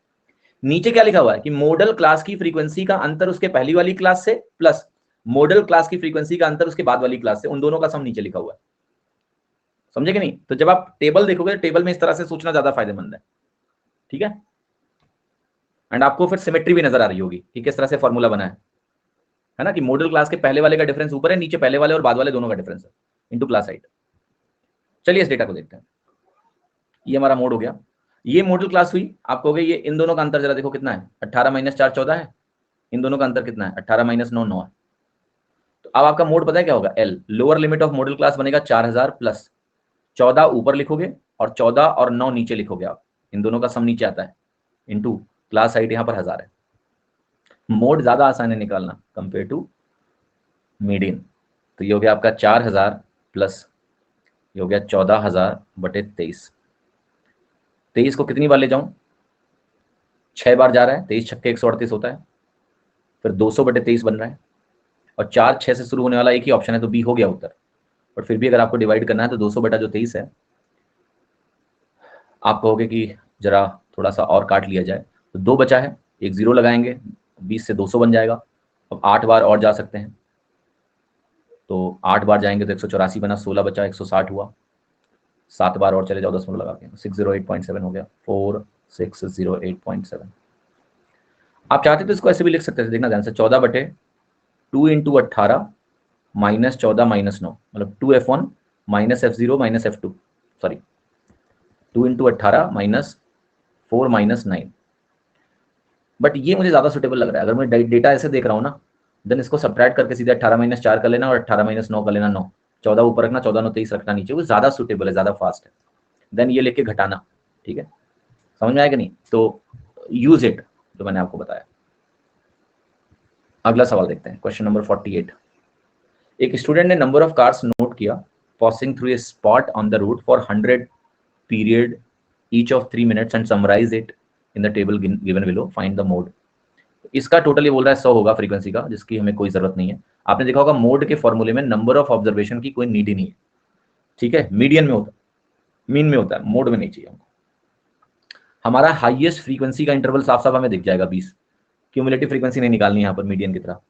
नीचे क्या लिखा हुआ है कि मॉडल क्लास की फ्रीक्वेंसी का अंतर उसके पहली वाली क्लास से प्लस मॉडल क्लास की फ्रीक्वेंसी का अंतर उसके बाद वाली क्लास से, उन दोनों का सम नीचे लिखा हुआ है। समझे कि नहीं? तो जब आप टेबल देखोगे, टेबल में इस तरह से सोचना ज्यादा फायदेमंद है। ठीक है, एंड आपको फिर सिमेट्री भी नजर आ रही होगी कि किस तरह से फॉर्मूला बना है ना, कि मॉडल क्लास के पहले वाले का डिफरेंस ऊपर है, नीचे पहले वाले और बाद वाले दोनों का डिफरेंस है इनटू क्लास हाइट। चलिए इस डेटा को देखते हैं। ये हमारा मोड हो गया, ये मॉडल क्लास हुई। आप कहोगे ये इन दोनों का अंतर जरा देखो कितना है, 18 माइनस 4 14 है। इन दोनों का अंतर कितना है? 18 माइनस 9 9 है। तो अब आपका मोड पता है क्या होगा? L, lower limit of model class बनेगा 4000 प्लस 14 ऊपर लिखोगे और 14 और 9 नीचे लिखोगे आप, इन दोनों का सम नीचे आता है, इनटू क्लास हाइट यहाँ पर 1000 है। मोड ज्यादा आसान है निकालना कंपेयर टू मीडियन। तो ये हो गया आपका 4000 प्लस, ये हो गया 14000 बटे 23। 23 को कितनी बार ले जाऊं? 6 बार जा रहा है, 23 छक्के 138 होता है, फिर 200 बटे 23 बन रहा है, और 4 6 से शुरू होने वाला एक ही ऑप्शन है, तो बी हो गया उत्तर। और फिर भी अगर आपको डिवाइड करना है तो 200 बटा जो 23 है, आप कहोगे कि जरा थोड़ा सा और काट लिया जाए, तो 2 बचा है, एक जीरो लगाएंगे, 20 से 200 बन जाएगा। अब 8 बार और जा सकते हैं, तो 8 बार जाएंगे तो 184 बना, 16 बचा, 160 हुआ। 7 बार और चले जाओ 10 लगा के, 608.7 हो गया, 4608.7। आप चाहते तो इसको ऐसे भी लिख सकते थे, देखना ध्यान से, 14 बटे 2 इंटू 18 माइनस 14 माइनस 9, मतलब 2F1 minus F0 minus F2, sorry 2 into 18 minus 4 minus 9। But ये मुझे ज्यादा सुटेबल लग रहा है, अगर मैं डेटा ऐसे देख रहा हूँ ना, देन इसको सब्ट्रैक्ट करके सीधे 18 माइनस 4 कर लेना और 18 माइनस 9 कर लेना, 9 14 ऊपर रखना, 14 9 23 रखना नीचे, वो ज्यादा सुटेबल है, ज्यादा फास्ट है। देन ये लेके घटाना, ठीक है, समझ में आएगा नहीं? तो यूज इट जो मैंने आपको बताया। अगला सवाल देखते हैं, क्वेश्चन नंबर 48। एक स्टूडेंट ने नंबर ऑफ कार्स नोट किया passing through a spot on the route for 100 period each of 3 minutes and summarise it in the table given below, find the mode. इसका टोटल ये बोल रहा है 100 होगा frequency का, जिसकी हमें कोई जरूरत नहीं है। आपने देखा होगा मोड के फॉर्मूले में नंबर ऑफ ऑब्जर्वेशन की कोई नीड ही नहीं है, ठीक है, मीडियन में होता है, मीन में होता है, मोड में नहीं चाहिए हमको। हमारा हाईएस्ट फ्रीक्वेंसी का इंटरवल साफ साफ हमें दिख जाएगा 20, क्यूमुलेटिव फ्रीक्वेंसी नहीं निकालनी यहाँ पर मीडियन की तरह।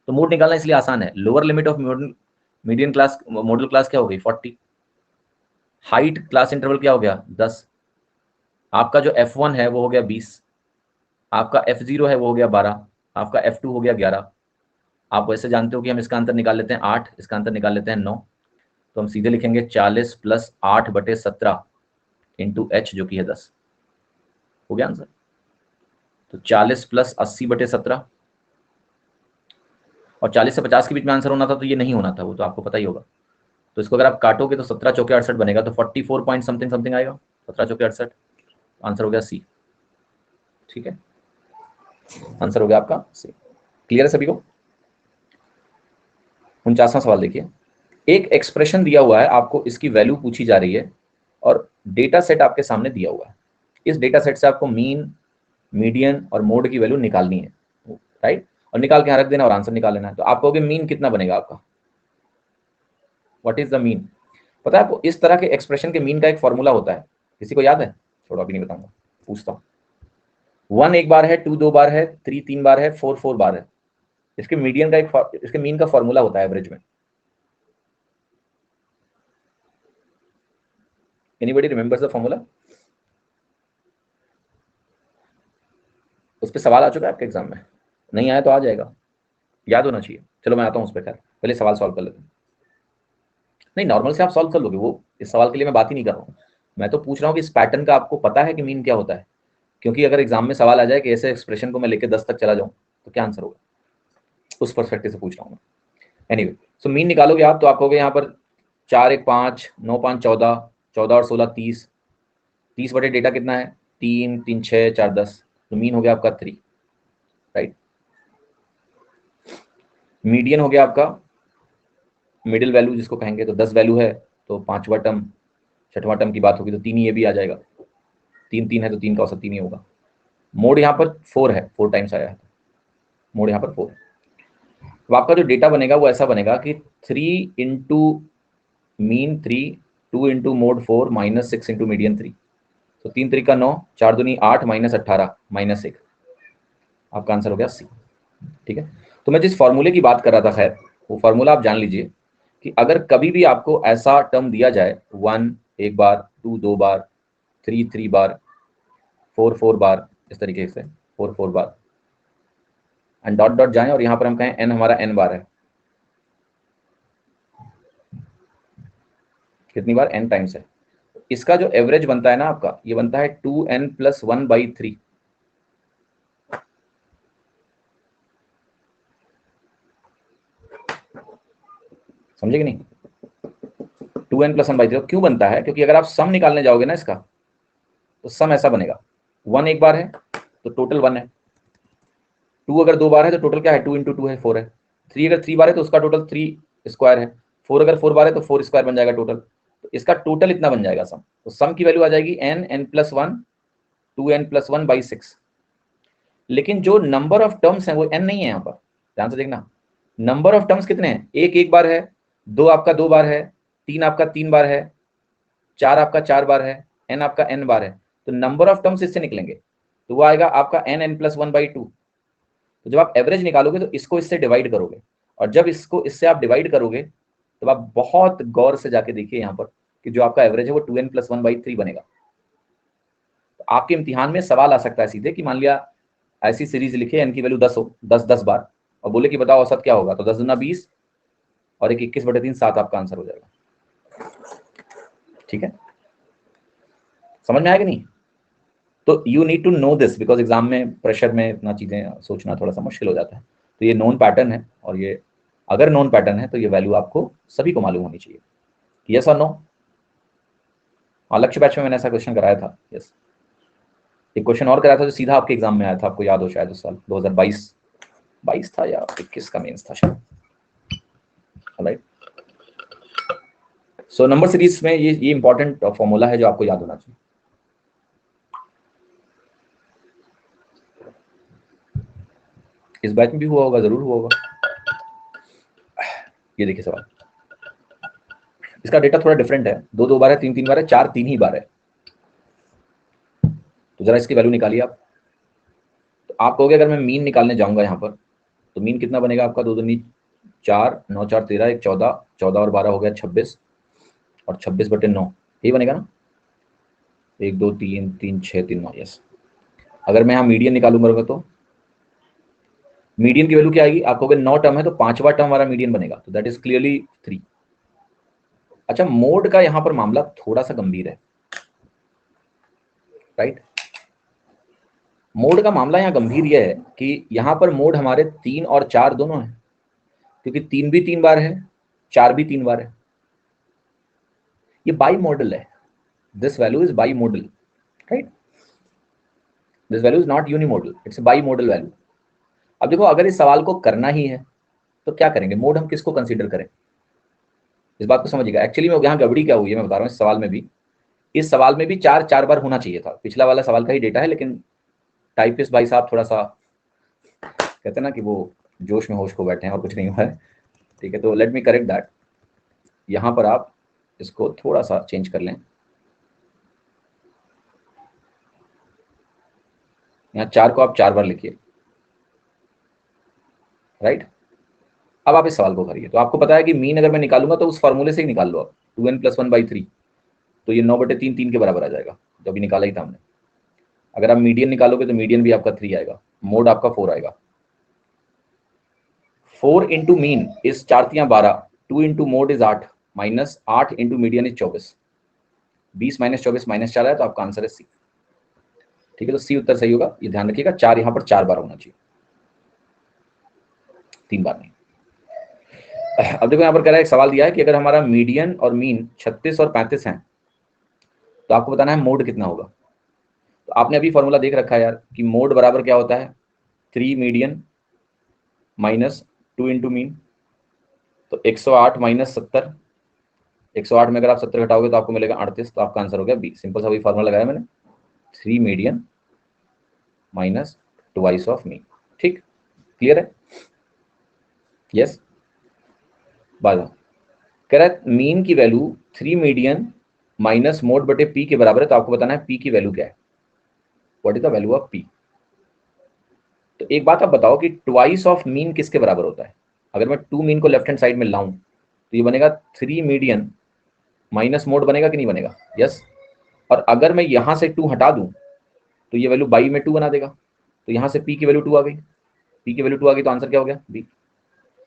तो मोड निकालना इसलिए आसान है, lower limit of median class model class क्या हो गई? 40। हाइट क्लास इंटरवल क्या हो गया? 10। आपका जो F1 है वो हो गया 20, आपका F0 है वो हो गया 12, आपका F2 हो गया 11। आप वैसे जानते हो कि हम इसका अंतर निकाल लेते हैं 8, इसका अंतर निकाल लेते हैं 9, तो हम सीधे लिखेंगे 40 प्लस 8 बटे 17 इंटू H जो कि है 10। हो गया आंसर। तो 40 प्लस 80 बटे 17, और 40 से 50 के बीच में आंसर होना था, तो ये नहीं होना था, वो तो आपको पता ही होगा। तो इसको अगर आप काटोगे तो 17 चौके 68 बनेगा, तो 44 पॉइंट समथिंग समथिंग आएगा, 17 चौके 68, आंसर हो गया सी। ठीक है, आंसर हो गया आपका सी। क्लियर है सभी को? 49वां सवाल देखिए, एक एक्सप्रेशन दिया हुआ है, आपको इसकी वैल्यू पूछी जा रही है और डेटा सेट आपके सामने दिया हुआ है। इस डेटा सेट से आपको मीन, मीडियन और मोड की वैल्यू निकालनी है, राइट, और निकाल के यहाँ रख देना और आंसर निकाल लेना है। तो आप कहोगे मीन कितना बनेगा आपका? What is the mean? पता है आपको, इस तरह के एक्सप्रेशन के मीन का एक फॉर्मूला होता है, किसी को याद है? छोड़ो अभी नहीं बताऊंगा, पूछता हूँ। 1 एक बार है, 2 2 बार है, 3 3 बार है, 4 4 बार है। इसके मीडियन का इसके मीन का फॉर्मूला होता है एवरेज में। Anybody remembers the formula? उस पर सवाल आ चुका है आपके एग्जाम में? नहीं आया तो आ जाएगा, याद होना चाहिए। चलो मैं आता हूँ उस पर, खैर पहले सवाल सॉल्व कर लेते हैं। नहीं, नॉर्मल से आप सॉल्व कर लोगे, वो इस सवाल के लिए मैं बात ही नहीं कर रहा हूँ। मैं तो पूछ रहा हूँ कि इस पैटर्न का आपको पता है कि मीन क्या होता है? क्योंकि अगर एग्जाम में सवाल आ जाए कि ऐसे एक्सप्रेशन को मैं लेके 10 तक चला जाऊँ तो क्या आंसर होगा, उस परस्पेक्टिव से पूछ रहा हूँ मैं। एनीवे, सो मीन निकालोगे आप तो आप कहोगे यहाँ पर 4 1 5 9 5 14, 14 और 16 30, 30 बटे डेटा कितना है? 3 3 6 4 10, तो मीन हो गया आपका 3, राइट। मीडियन हो गया आपका, मिडिल वैल्यू जिसको कहेंगे, तो 10 वैल्यू है तो 5वां टर्म, 6वां टर्म की बात होगी तो 3 ही ये भी आ जाएगा। 3 3 है तो 3 का औसत 3 ही होगा। मोड यहाँ पर 4 है, 4 टाइम्स आया है, मोड यहाँ पर 4 है। तो आपका जो डेटा बनेगा वो ऐसा बनेगा कि 3 into mean 3, 2 into mode 4 minus 6 into median 3, तो 3 3 का 9, 4 दूनी 8 माइनस 18 माइनस 1, आपका आंसर हो गया सी। ठीक है, तो मैं जिस फॉर्मूले की बात कर रहा था, खैर वो फॉर्मूला आप जान लीजिए कि अगर कभी भी आपको ऐसा टर्म दिया जाए 1 एक बार, 2 2 बार, 3 3 बार, 4 4 बार, इस तरीके से 4 4 बार, एंड डॉट डॉट जाएं और यहाँ पर हम कहें n हमारा n बार है, कितनी बार? n टाइम्स है। इसका जो एवरेज बनता है ना आपका, ये बनता है 2n प्लस 1/3। समझे कि नहीं? 2n प्लस 1/3 क्यों बनता है? क्योंकि अगर आप सम निकालने जाओगे ना इसका, तो सम ऐसा बनेगा, 1 एक बार है तो टोटल 1 है, 2 अगर 2 बार है तो टोटल क्या है? 2 इंटू 2 है 4 है, 3 अगर 3 बार है तो उसका टोटल 3 स्क्वायर है, 4 अगर 4 बार है तो 4 स्क्वायर बन जाएगा टोटल, तो इसका टोटल इतना बन जाएगा सम। तो सम की वैल्यू आ जाएगी n n plus 1, 2n plus 1/6। लेकिन जो नंबर ऑफ टर्म्स हैं वो n नहीं है, यहाँ पर ध्यान से देखना। नंबर ऑफ टर्म्स कितने हैं? एक एक बार है, 2 आपका 2 बार है, 3 आपका 3 बार है, 4 आपका 4 बार है, n आपका n बार है, तो नंबर ऑफ टर्म्स इससे निकलेंगे, तो वो आएगा आपका n n प्लस 1/2। तो जब आप एवरेज निकालोगे तो इसको इससे डिवाइड करोगे, और जब इसको इससे आप डिवाइड करोगे तो आप बहुत गौर से जाके देखिए यहाँ पर कि जो आपका एवरेज है वो 2n प्लस 1/3 बनेगा। तो आपके इम्तिहान में सवाल आ सकता है सीधे कि मान लिया ऐसी सीरीज लिखे n की वैल्यू 10 हो, 10 10 बार, और बोले कि बताओ औसत क्या होगा, तो 10 दूना 20 और एक 21/3, 7 आपका आंसर हो जाएगा। ठीक है, समझ में आया कि नहीं? तो you need to know this, because exam में प्रेशर में इतना चीजें सोचना थोड़ा सा मुश्किल हो जाता है। तो ये नोन पैटर्न है, और ये अगर नोन पैटर्न है तो ये वैल्यू आपको सभी को मालूम होनी चाहिए। यस और नो? हाँ, लक्ष्य बैच में मैंने ऐसा क्वेश्चन कराया था। यस, एक क्वेश्चन और कराया था जो सीधा आपके एग्जाम में आया था, आपको याद हो शायद, उस साल 2022 था या 21 का मेंस था शायद। राइट, सो नंबर सीरीज में ये इंपॉर्टेंट फॉर्मूला है जो आपको याद होना चाहिए। इस बैच में भी हुआ होगा, जरूर हुआ होगा। ये देखिए सवाल, इसका डेटा थोड़ा डिफरेंट है, 2 2 बार है, 3 3 बार है, 4 3 ही बार है। तो जरा इसकी वैल्यू निकालिए आप। तो आप कहोगे अगर मैं मीन निकालने जाऊंगा यहाँ पर तो मीन कितना बनेगा आपका? 2 दूनी 4, 9 4 13, 1 14, 14 और 12 हो गया 26, और 26/9 यही बनेगा ना? 1 2 3 3 6 3 9। यस, अगर मैं यहाँ मीडियन निकालूंगा तो मीडियन की वैल्यू क्या आएगी? आप कहोगे 9 टर्म है तो 5वां टर्म हमारा मीडियन बनेगा, तो दैट इज क्लियरली 3। अच्छा, मोड का यहाँ पर मामला थोड़ा सा गंभीर है, राइट। मोड का मामला यहाँ गंभीर यह है कि यहाँ पर मोड हमारे 3 और 4 दोनों है, क्योंकि 3 भी 3 बार है, 4 भी 3 बार है। ये बाई मॉडल है, this value is by model, right. This value is not यूनिमोडल, it's by model value. अब देखो, अगर इस सवाल को करना ही है तो क्या करेंगे? मोड हम किसको कंसीडर करें? इस बात को समझिएगा। एक्चुअली में यहाँ गड़बड़ी क्या हुई है मैं बता रहा हूँ। इस सवाल में भी 4 4 बार होना चाहिए था, पिछला वाला सवाल का ही डेटा है, लेकिन टाइपिस्ट भाई साहब थोड़ा सा कहते हैं ना कि वो जोश में होश को बैठे हैं और कुछ नहीं हुआ है। ठीक है, तो लेट मी करेक्ट दैट। यहां पर आप इसको थोड़ा सा चेंज कर लें, यहाँ 4 को आप 4 बार लिखिए, राइट। अब आप इस सवाल को करिए, तो आपको पता है कि मीन अगर मैं निकालूंगा तो उस फॉर्मूले से ही निकाल लो आप, 2n+1/3, तो ये 9/3 3 के बराबर आ जाएगा, जो अभी निकाला ही था हमने। अगर आप मीडियन निकालोगे तो मीडियन भी आपका 3 आएगा, मोड आपका 4 आएगा। 4 into mean is 4×3=12, 2 into mode is 8, minus 8 into median is 24, 20 - 24 -4 है, तो आपका आंसर है सी। ठीक है, तो सी उत्तर सही होगा, ये ध्यान रखिएगा। 4 यहाँ पर 4 बार होना चाहिए, 3 बार नहीं। अब देखो यहाँ पर कह रहा है, एक सवाल दिया है कि अगर हमारा मीडियन और मीन 36 और 35 हैं, तो आपको बताना है मोड कितना होगा। तो आपने अभी फॉर्मूला देख रखा है यार कि मोड बराबर क्या होता है, 3 मीडियन माइनस 2 इंटू मीन, तो 108 - 70, 108 में अगर आप 70 घटाओगे तो आपको मिलेगा 38, तो आपका आंसर हो गया बी। सिंपल सा वही फॉर्मूला लगाया मैंने, 3 median minus twice of mean. ठीक, क्लियर है? यस। बाय कह रहा है मीन की वैल्यू 3 मीडियन माइनस मोड बटे पी के बराबर है, तो आपको बताना है पी की वैल्यू क्या है, what is the value of P. तो एक बात आप बताओ कि ट्वाइस ऑफ मीन किसके बराबर होता है। अगर मैं 2 मीन को लेफ्ट हैंड साइड में लाऊं तो ये बनेगा 3 मीडियन माइनस मोड, बनेगा कि नहीं बनेगा? यस। और अगर मैं यहां से 2 हटा दूं तो ये वैल्यू बाई में 2 बना देगा, तो यहां से पी की वैल्यू 2 आ गई, पी की वैल्यू 2 आ गई, तो आंसर क्या हो गया? बी।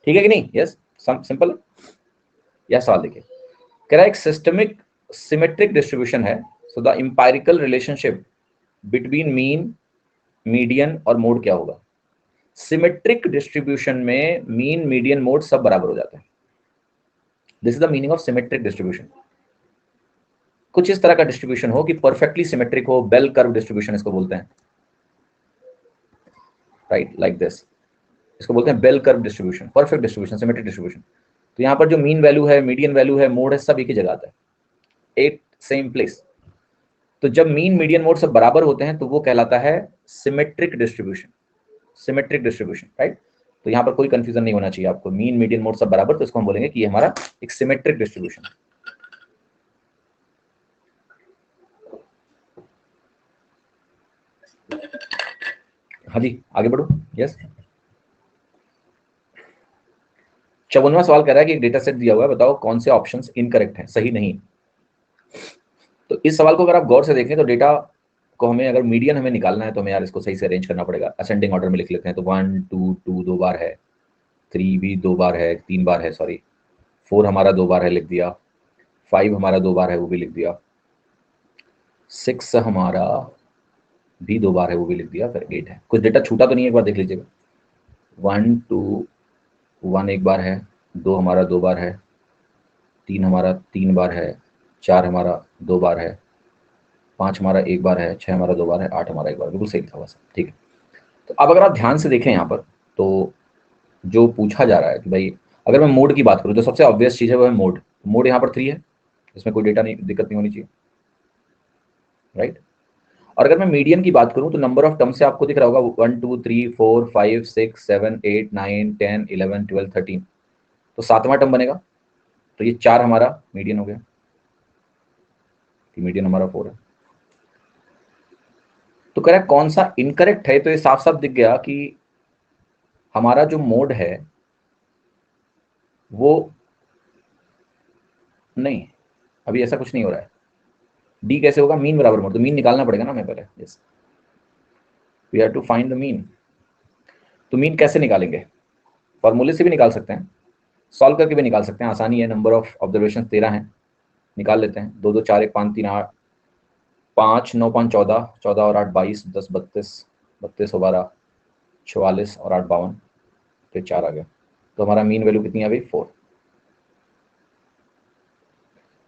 ठीक है कि नहीं? यस, सिंपल है। यह सवाल देखिए, कह रहा है एक सिस्टमिक सिमेट्रिक डिस्ट्रीब्यूशन है, so the empirical relationship between mean, median और मोड क्या होगा। सिमेट्रिक डिस्ट्रीब्यूशन में मीन, मीडियन, मोड सब बराबर हो जाते हैं। This is the meaning of symmetric distribution. कुछ इस तरह का डिस्ट्रीब्यूशन हो कि परफेक्टली सिमेट्रिक हो, बेल कर्व डिस्ट्रीब्यूशन इसको बोलते हैं, राइट, लाइक दिस। इसको बोलते हैं bell curve distribution, perfect distribution, symmetric distribution. तो यहाँ पर जो मीन वैल्यू है, मीडियन वैल्यू है, मोड है, सब एक ही जगह आता है, एक सेम प्लेस। तो जब मीन, मीडियन, मोड सब बराबर होते हैं तो वो कहलाता है symmetric distribution, symmetric distribution, right. तो यहाँ पर कोई कंफ्यूजन नहीं होना चाहिए आपको, मीन, मीडियन, मोड सब बराबर, तो इसको हम बोलेंगे कि ये हमारा एक सिमेट्रिक डिस्ट्रीब्यूशन। हाँ जी, आगे बढ़ो। यस। 54वां सवाल कह रहा है कि एक डेटा सेट दिया हुआ है, बताओ कौन से ऑप्शंस इनकरेक्ट हैं, सही नहीं। तो इस सवाल को अगर आप गौर से देखें तो डेटा को हमें, अगर मीडियन हमें निकालना है तो हमें यार इसको सही से अरेंज करना पड़ेगा। असेंडिंग ऑर्डर में लिख लेते हैं, तो 1 2 2 2 बार है, 3 भी 2 बार है, 3 बार है, सॉरी 4 हमारा 2 बार है, लिख दिया। 5 हमारा 2 बार है, वो भी लिख दिया। 6 हमारा भी 2 बार है, वो भी लिख दिया। फिर 8 है, कुछ डेटा छूटा तो नहीं है, एक बार देख लीजिएगा। 1 2 1 एक बार है, 2 हमारा 2 बार है, 3 हमारा 3 बार है, 4 हमारा 2 बार है, 5 हमारा 1 बार है, 6 हमारा 2 बार है, 8 हमारा 1 बार, बिल्कुल सही लिखा हुआ सब। ठीक है, तो अब अगर आप ध्यान से देखें यहाँ पर, तो जो पूछा जा रहा है कि भाई अगर मैं मोड की बात करूँ तो सबसे ऑब्वियस चीज़ है वो है मोड। मोड यहाँ पर 3 है, इसमें कोई डेटा नहीं, दिक्कत नहीं होनी चाहिए, राइट। और अगर मैं मीडियन की बात करूँ तो नंबर ऑफ टर्म से आपको दिख रहा होगा 1 2 3 4 5 6 7 8 9 10 11 12 13, तो 7वां टर्म बनेगा, तो ये 4 हमारा मीडियन हो गया, मीडियन हमारा 4 है। तो कह रहा है कौन सा इनकरेक्ट है, तो ये साफ साफ दिख गया कि हमारा जो मोड है वो नहीं, अभी ऐसा कुछ नहीं हो रहा है। डी कैसे होगा, मीन बराबर मोड, तो मीन निकालना पड़ेगा ना हमें पहले। Yes, we have to find the mean. तो मीन कैसे निकालेंगे, फॉर्मूले से भी निकाल सकते हैं, सॉल्व करके भी निकाल सकते हैं, आसानी है। नंबर ऑफ ऑब्जर्वेशन 13 है, निकाल लेते हैं। 2 2 4 1 5 3 8 5 9 5 14, 14 और 8 22, 10 32, 32 और 12 44 और 8 52, फिर 4 आ गया। तो हमारा मीन वैल्यू कितनी आ गई, 4।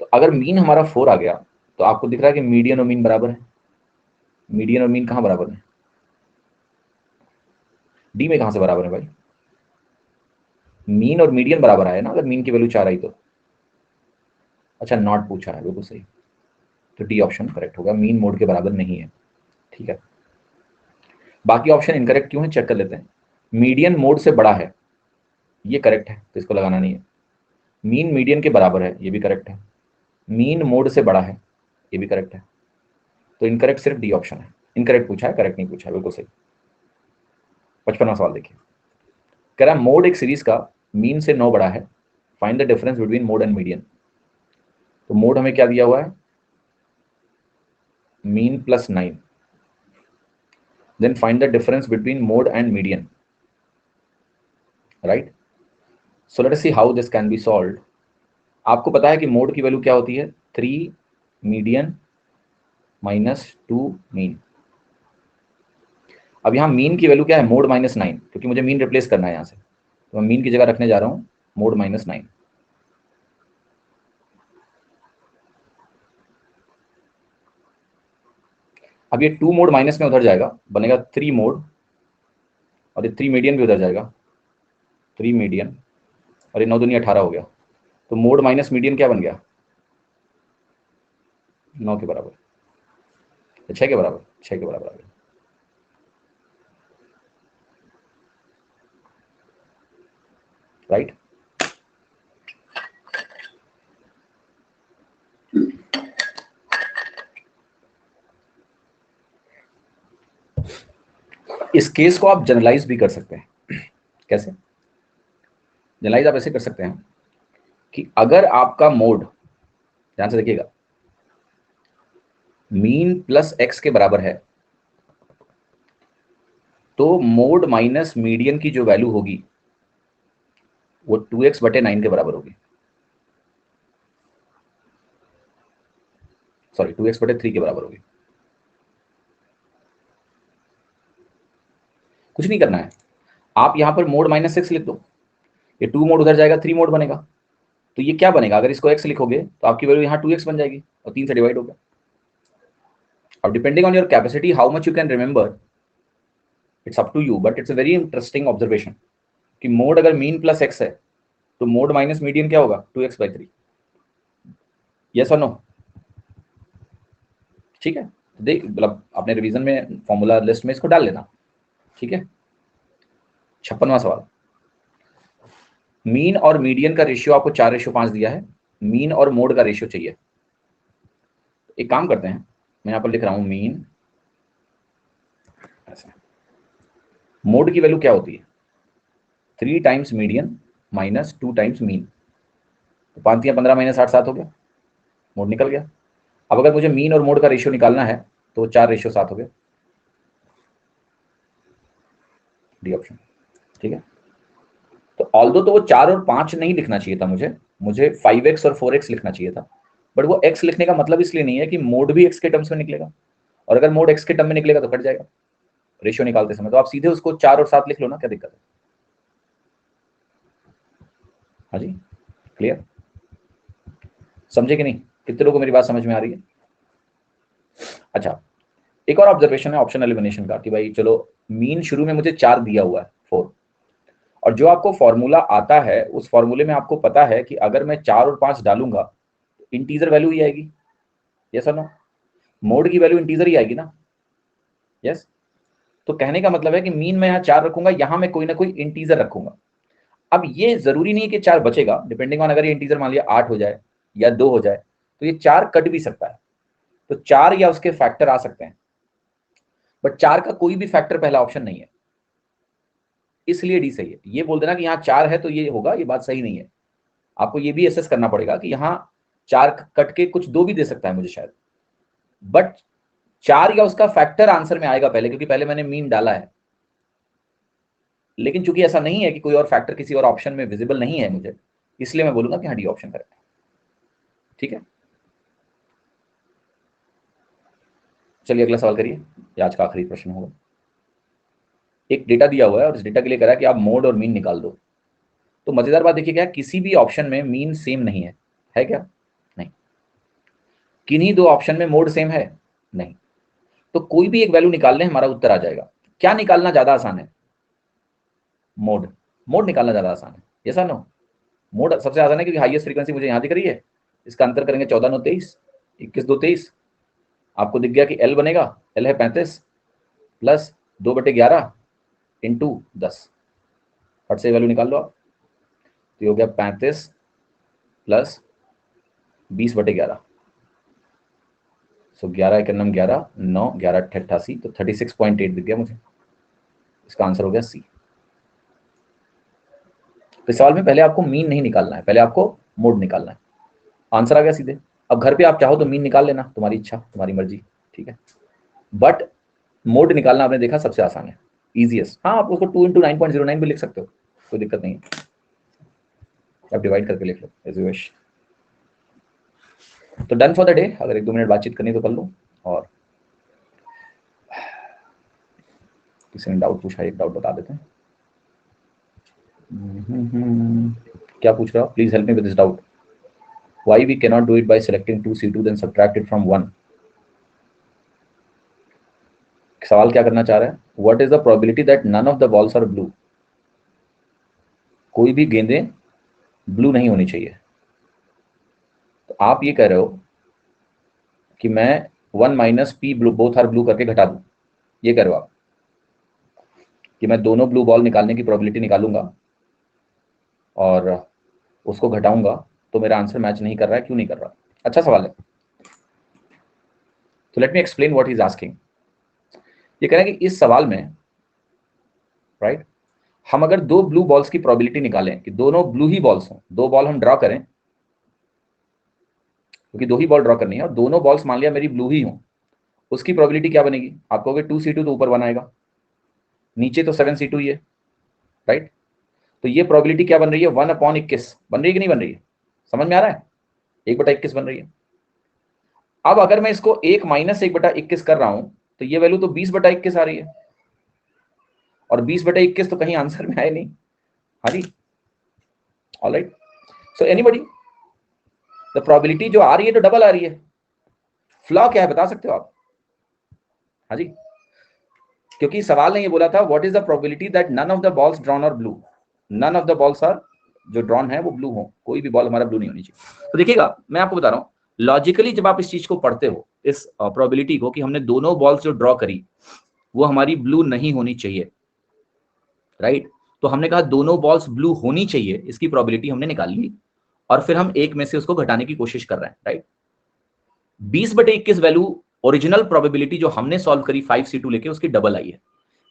तो अगर मीन हमारा 4 आ गया तो आपको दिख रहा है कि मीडियन और मीन बराबर है। मीडियन और मीन कहाँ बराबर है, डी में कहाँ से बराबर है भाई, मीन और मीडियन बराबर आया ना, अगर मीन की वैल्यू 4 आई तो। अच्छा, नॉट पूछा है, बिल्कुल सही, तो डी ऑप्शन करेक्ट होगा, मीन मोड के बराबर नहीं है। ठीक है, बाकी ऑप्शन इनकरेक्ट क्यों है चेक कर लेते हैं। मीडियन मोड से बड़ा है, ये करेक्ट है, तो इसको लगाना नहीं है। मीन मीडियन के बराबर है, ये भी करेक्ट है। मीन मोड से बड़ा है, ये भी करेक्ट है। तो इनकरेक्ट सिर्फ डी ऑप्शन है। इनकरेक्ट पूछा है, करेक्ट नहीं पूछा है, बिल्कुल सही। 55वां सवाल देखिए, कह रहा है मोड एक सीरीज का मीन से 9 बड़ा है, find the difference between mode and median. तो मोड हमें क्या दिया हुआ है, mean plus 9, then find the difference between mode and median, right. So let us see how this can be solved. आपको पता है कि मोड की वैल्यू क्या होती है, 3 मीडियन माइनस 2 मीन। अब यहाँ मीन की वैल्यू क्या है, मोड माइनस 9, क्योंकि मुझे मीन रिप्लेस करना है यहाँ से, तो मैं मीन की जगह रखने जा रहा हूँ मोड माइनस 9। अब ये 2 मोड माइनस में उधर जाएगा, बनेगा 3 मोड, और ये 3 मीडियन भी उधर जाएगा, 3 मीडियन, और ये 9 दूनी 18 हो गया। तो मोड माइनस मीडियन क्या बन गया, 9 के बराबर, 6 के बराबर, 6 के बराबर आ गया। राइट। इस केस को आप जनरलाइज भी कर सकते हैं। कैसे जनरलाइज आप ऐसे कर सकते हैं कि अगर आपका मोड, ध्यान से देखिएगा, मीन प्लस एक्स के बराबर है, तो मोड माइनस मीडियन की जो वैल्यू होगी वो 2x बटे 9 के बराबर होगी, सॉरी 2x बटे 3 के बराबर होगी। कुछ नहीं करना है, आप यहां पर मोड माइनस एक्स लिख दो, ये 2 मोड उधर जाएगा, 3 मोड बनेगा। तो ये क्या बनेगा, अगर इसको x लिखोगे तो आपकी वैल्यू यहाँ 2x बन जाएगी, और 3 से डिवाइड हो गया। अब depending on your capacity how much you can remember, it's up to you, but it's a very interesting observation कि मोड अगर मीन प्लस एक्स है तो मोड माइनस मीडियन क्या होगा, 2x/3। यस और नो, ठीक है। देख, मतलब अपने रिवीजन में फॉर्मूला लिस्ट में इसको डाल लेना, ठीक है। 56वां सवाल, मीन और मीडियन का रेशियो आपको 4:5 दिया है, मीन और मोड का रेशियो चाहिए। एक काम करते हैं, मैं यहां पर लिख रहा हूं मीन, मोड की वैल्यू क्या होती है, 3 times median minus 2 times mean. तो 5 या 15 माइनस 8 7 हो गया, मोड निकल गया। अब अगर मुझे मीन और मोड का रेशियो निकालना है तो 4:7 हो गया, डी ऑप्शन, ठीक है। तो ऑल्दो तो वो 4 और 5 नहीं लिखना चाहिए था, मुझे 5x और 4x लिखना चाहिए था, बट वो x लिखने का मतलब इसलिए नहीं है कि मोड भी x के टर्म्स में निकलेगा, और अगर मोड x के टर्म में निकलेगा तो कट जाएगा रेशियो निकालते समय। तो आप सीधे उसको 4 और 7 लिख लो ना, क्या दिक्कत है। हाँ जी, क्लियर, समझे कि नहीं, कितने लोगों को मेरी बात समझ में आ रही है। अच्छा, एक और ऑब्जर्वेशन है ऑप्शन एलिमिनेशन का, कि भाई चलो मीन शुरू में मुझे 4 दिया हुआ है, 4, और जो आपको फॉर्मूला आता है उस फॉर्मूले में आपको पता है कि अगर मैं 4 और 5 डालूंगा तो इंटीजर वैल्यू ही आएगी, यस और नो, मोड की वैल्यू इंटीजर ही आएगी ना, यस। तो कहने का मतलब है कि मीन में यहाँ 4 रखूंगा, यहां मैं कोई ना कोई इंटीजर रखूंगा। अब ये जरूरी नहीं है कि 4 बचेगा, डिपेंडिंग ऑन अगर ये इंटीजर मान लिया 8 हो जाए या 2 हो जाए तो ये 4 कट भी सकता है, तो 4 या उसके फैक्टर आ सकते हैं, बट 4 का कोई भी फैक्टर पहला ऑप्शन नहीं है, इसलिए डी सही है। ये बोल देना कि यहाँ 4 है तो ये होगा, ये बात सही नहीं है। आपको ये भी एसेस करना पड़ेगा कि यहाँ 4 कट के कुछ 2 भी दे सकता है मुझे शायद, बट 4 या उसका फैक्टर आंसर में आएगा पहले, क्योंकि पहले मैंने मीन डाला है। लेकिन चूंकि ऐसा नहीं है कि कोई और फैक्टर किसी और ऑप्शन में विजिबल नहीं है मुझे, इसलिए मैं बोलूंगा कि हाँ डी ऑप्शन करेक्ट है, ठीक है। चलिए अगला सवाल करिए, ये आज का आखिरी प्रश्न होगा। एक डेटा दिया हुआ है और इस डेटा के लिए कह रहा है कि आप मोड और मीन निकाल दो। तो मजेदार बात देखिए क्या, किसी भी ऑप्शन में मीन सेम नहीं है क्या, नहीं। किन्हीं 2 ऑप्शन में मोड सेम है, नहीं। तो कोई भी एक वैल्यू निकाल लें, हमारा उत्तर आ जाएगा। क्या निकालना ज्यादा आसान है, मोड, मोड निकालना ज्यादा आसान है, यस और नो। मोड सबसे आसान है क्योंकि हाईएस्ट फ्रीक्वेंसी मुझे यहाँ दिख रही है, इसका अंतर करेंगे 14 9 23, 21 2 23, आपको दिख गया कि एल बनेगा, एल है 35 प्लस 2/11 इंटू 10, फट से वैल्यू निकाल लो आप, तो ये हो गया 35 प्लस 20/11, सो 11 एक नम 11, 9 11 88, तो 36.8 दिख गया मुझे। इसका आंसर हो गया सी। तो इस सवाल में पहले आपको मीन नहीं निकालना है, पहले आपको मोड निकालना है। आंसर आ गया सीधे। अब घर पे आप चाहो तो मीन निकाल लेना, तुम्हारी इच्छा, तुम्हारी मर्जी, ठीक है। बट मोड निकालना आपने देखा सबसे आसान है, इजीएस्ट। हाँ, आप उसको 2 × 9.09 भी लिख सकते हो, कोई दिक्कत नहीं है, आप डिवाइड करके लिख लो एज यू विश। तो डन फॉर द डे। अगर 1-2 मिनट बातचीत करनी तो कर लो। और किसी ने डाउट पूछा, एक डाउट बता देते हैं। क्या पूछ रहा हो? Please help me with this doubt. Why we cannot do it by selecting 2C2 then subtract it from 1? सवाल क्या करना चाह रहा है? What is the probability that none of the balls are blue? कोई भी गेंदें ब्लू नहीं होनी चाहिए। तो आप ये कह रहे हो कि मैं 1 minus P blue both are blue करके घटा दूं, ये कह रहे हो आप कि मैं दोनों ब्लू बॉल निकालने की प्रोबेबिलिटी निकालूंगा और उसको घटाऊंगा, तो मेरा आंसर मैच नहीं कर रहा है। क्यों नहीं कर रहा? अच्छा सवाल है। तो let me explain what he is asking. ये कह रहे हैं कि इस सवाल में राइट हम अगर 2 ब्लू बॉल्स की प्रोबेबिलिटी निकालें कि दोनों ब्लू ही बॉल्स हों, 2 बॉल हम ड्रॉ करें क्योंकि 2 ही बॉल ड्रॉ करनी है, और दोनों बॉल्स मान लिया मेरी ब्लू ही हों, उसकी प्रोबेबिलिटी क्या बनेगी? आप कहोगे 2C2 तो ऊपर बनाएगा, नीचे तो 7C2 ही है, राइट। तो ये प्रोबेबिलिटी क्या बन रही है? 1/21 बन रही है कि नहीं बन रही है? समझ में आ रहा है? 1/21 बन रही है। अब अगर मैं इसको 1 माइनस 1/21 कर रहा हूं तो ये वैल्यू तो 20/21 आ रही है, और 20/21 तो कहीं आंसर में आए नहीं। हाँ जी, alright. So anybody, the probability जो आ रही है तो डबल आ रही है। फ्लॉ क्या है बता सकते हो आप? हाँ जी, क्योंकि सवाल ने ये बोला था what is the probability that none of the balls drawn are blue. None of the balls are, जो ड्रॉन है वो ब्लू हो, कोई भी बॉल हमारा ब्लू नहीं होनी चाहिए। तो देखिएगा, मैं आपको बता रहा हूं, लॉजिकली जब आप इस चीज को पढ़ते हो, इस प्रोबेबिलिटी को, कि हमने दोनों बॉल्स जो ड्रॉ करी वो हमारी ब्लू नहीं होनी चाहिए, राइट। तो हमने कहा दोनों बॉल्स ब्लू होनी चाहिए, इसकी प्रोबेबिलिटी हमने निकाल ली, और फिर हम एक में से उसको घटाने की कोशिश कर रहे हैं, राइट। 20/21 वैल्यू ओरिजिनल प्रोबेबिलिटी जो हमने सॉल्व करी 5C2 लेके, उसकी डबल आई है।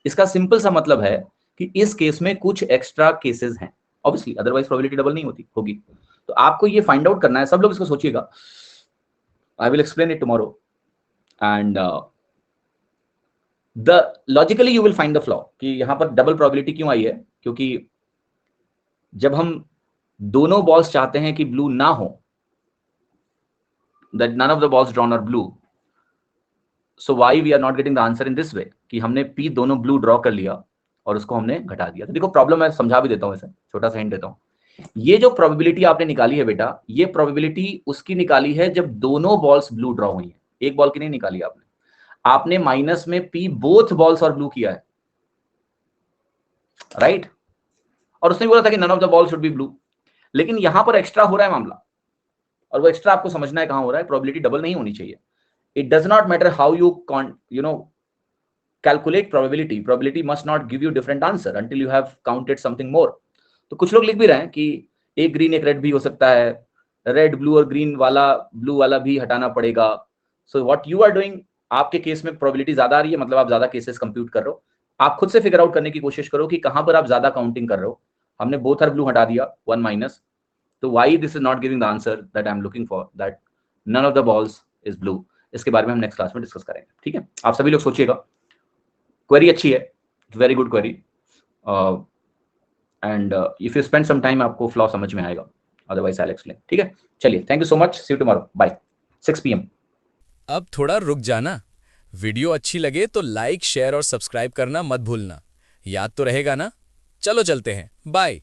इसका सिंपल सा मतलब है कि इस केस में कुछ एक्स्ट्रा केसेस हैं, ऑब्वियसली, अदरवाइज प्रोबेबिलिटी डबल नहीं होती होगी। तो आपको ये फाइंड आउट करना है, सब लोग इसको सोचिएगा। I will explain it tomorrow, and the logically you will find the flaw कि यहां पर डबल प्रोबेबिलिटी क्यों आई है। क्योंकि जब हम दोनों बॉल्स चाहते हैं कि ब्लू ना हो, that none of the balls drawn are blue, so why we are not getting the answer in this way, कि हमने पी दोनों ब्लू ड्रॉ कर लिया और उसको हमने घटा दिया। तो देखो प्रॉब्लम मैं समझा भी देता हूं, इसे छोटा सा हिंट देता हूं। ये जो प्रोबेबिलिटी आपने निकाली है बेटा, ये प्रोबेबिलिटी उसकी निकाली है जब दोनों बॉल्स ब्लू ड्रॉ हुई है, एक बॉल की नहीं निकाली आपने। आपने माइनस में पी बोथ बॉल्स और ब्लू किया है, राइट। और उसने बोला था कि none of the ball should be blue, लेकिन यहां पर एक्स्ट्रा हो रहा है मामला, और वो एक्स्ट्रा आपको समझना है कहां हो रहा है। प्रोबेबिलिटी डबल नहीं होनी चाहिए। It does not matter how you know calculate probability must not give you different answer until you have counted something more। तो कुछ लोग लिख भी रहे हैं कि एक ग्रीन एक रेड भी हो सकता है, रेड ब्लू और ग्रीन वाला ब्लू वाला भी हटाना पड़ेगा। So what you are doing, आपके केस में प्रोबेबिलिटी ज्यादा आ रही है, मतलब आप ज्यादा केसेस कंप्यूट कर रहे हो। आप खुद से फिगर आउट करने की कोशिश करो कि कहां पर आप ज्यादा काउंटिंग कर रहे हो। हमने बोथ आर ब्लू हटा दिया 1 माइनस, तो why this is not giving the answer that I am looking for, that none of the balls is blue. इसके बारे में हम नेक्स्ट क्लास में डिस्कस करेंगे, ठीक है। आप सभी लोग सोचिएगा। क्वेरी अच्छी है, very good query, and if you spend some time आपको फ्लॉ समझ में आएगा, अदरवाइज आई विल एक्सप्लेन, ठीक है। चलिए, thank you so much, see you tomorrow, bye, 6 PM। अब थोड़ा रुक जाना। वीडियो अच्छी लगे तो लाइक, शेयर और सब्सक्राइब करना मत भूलना। याद तो रहेगा ना? चलो चलते हैं, बाय।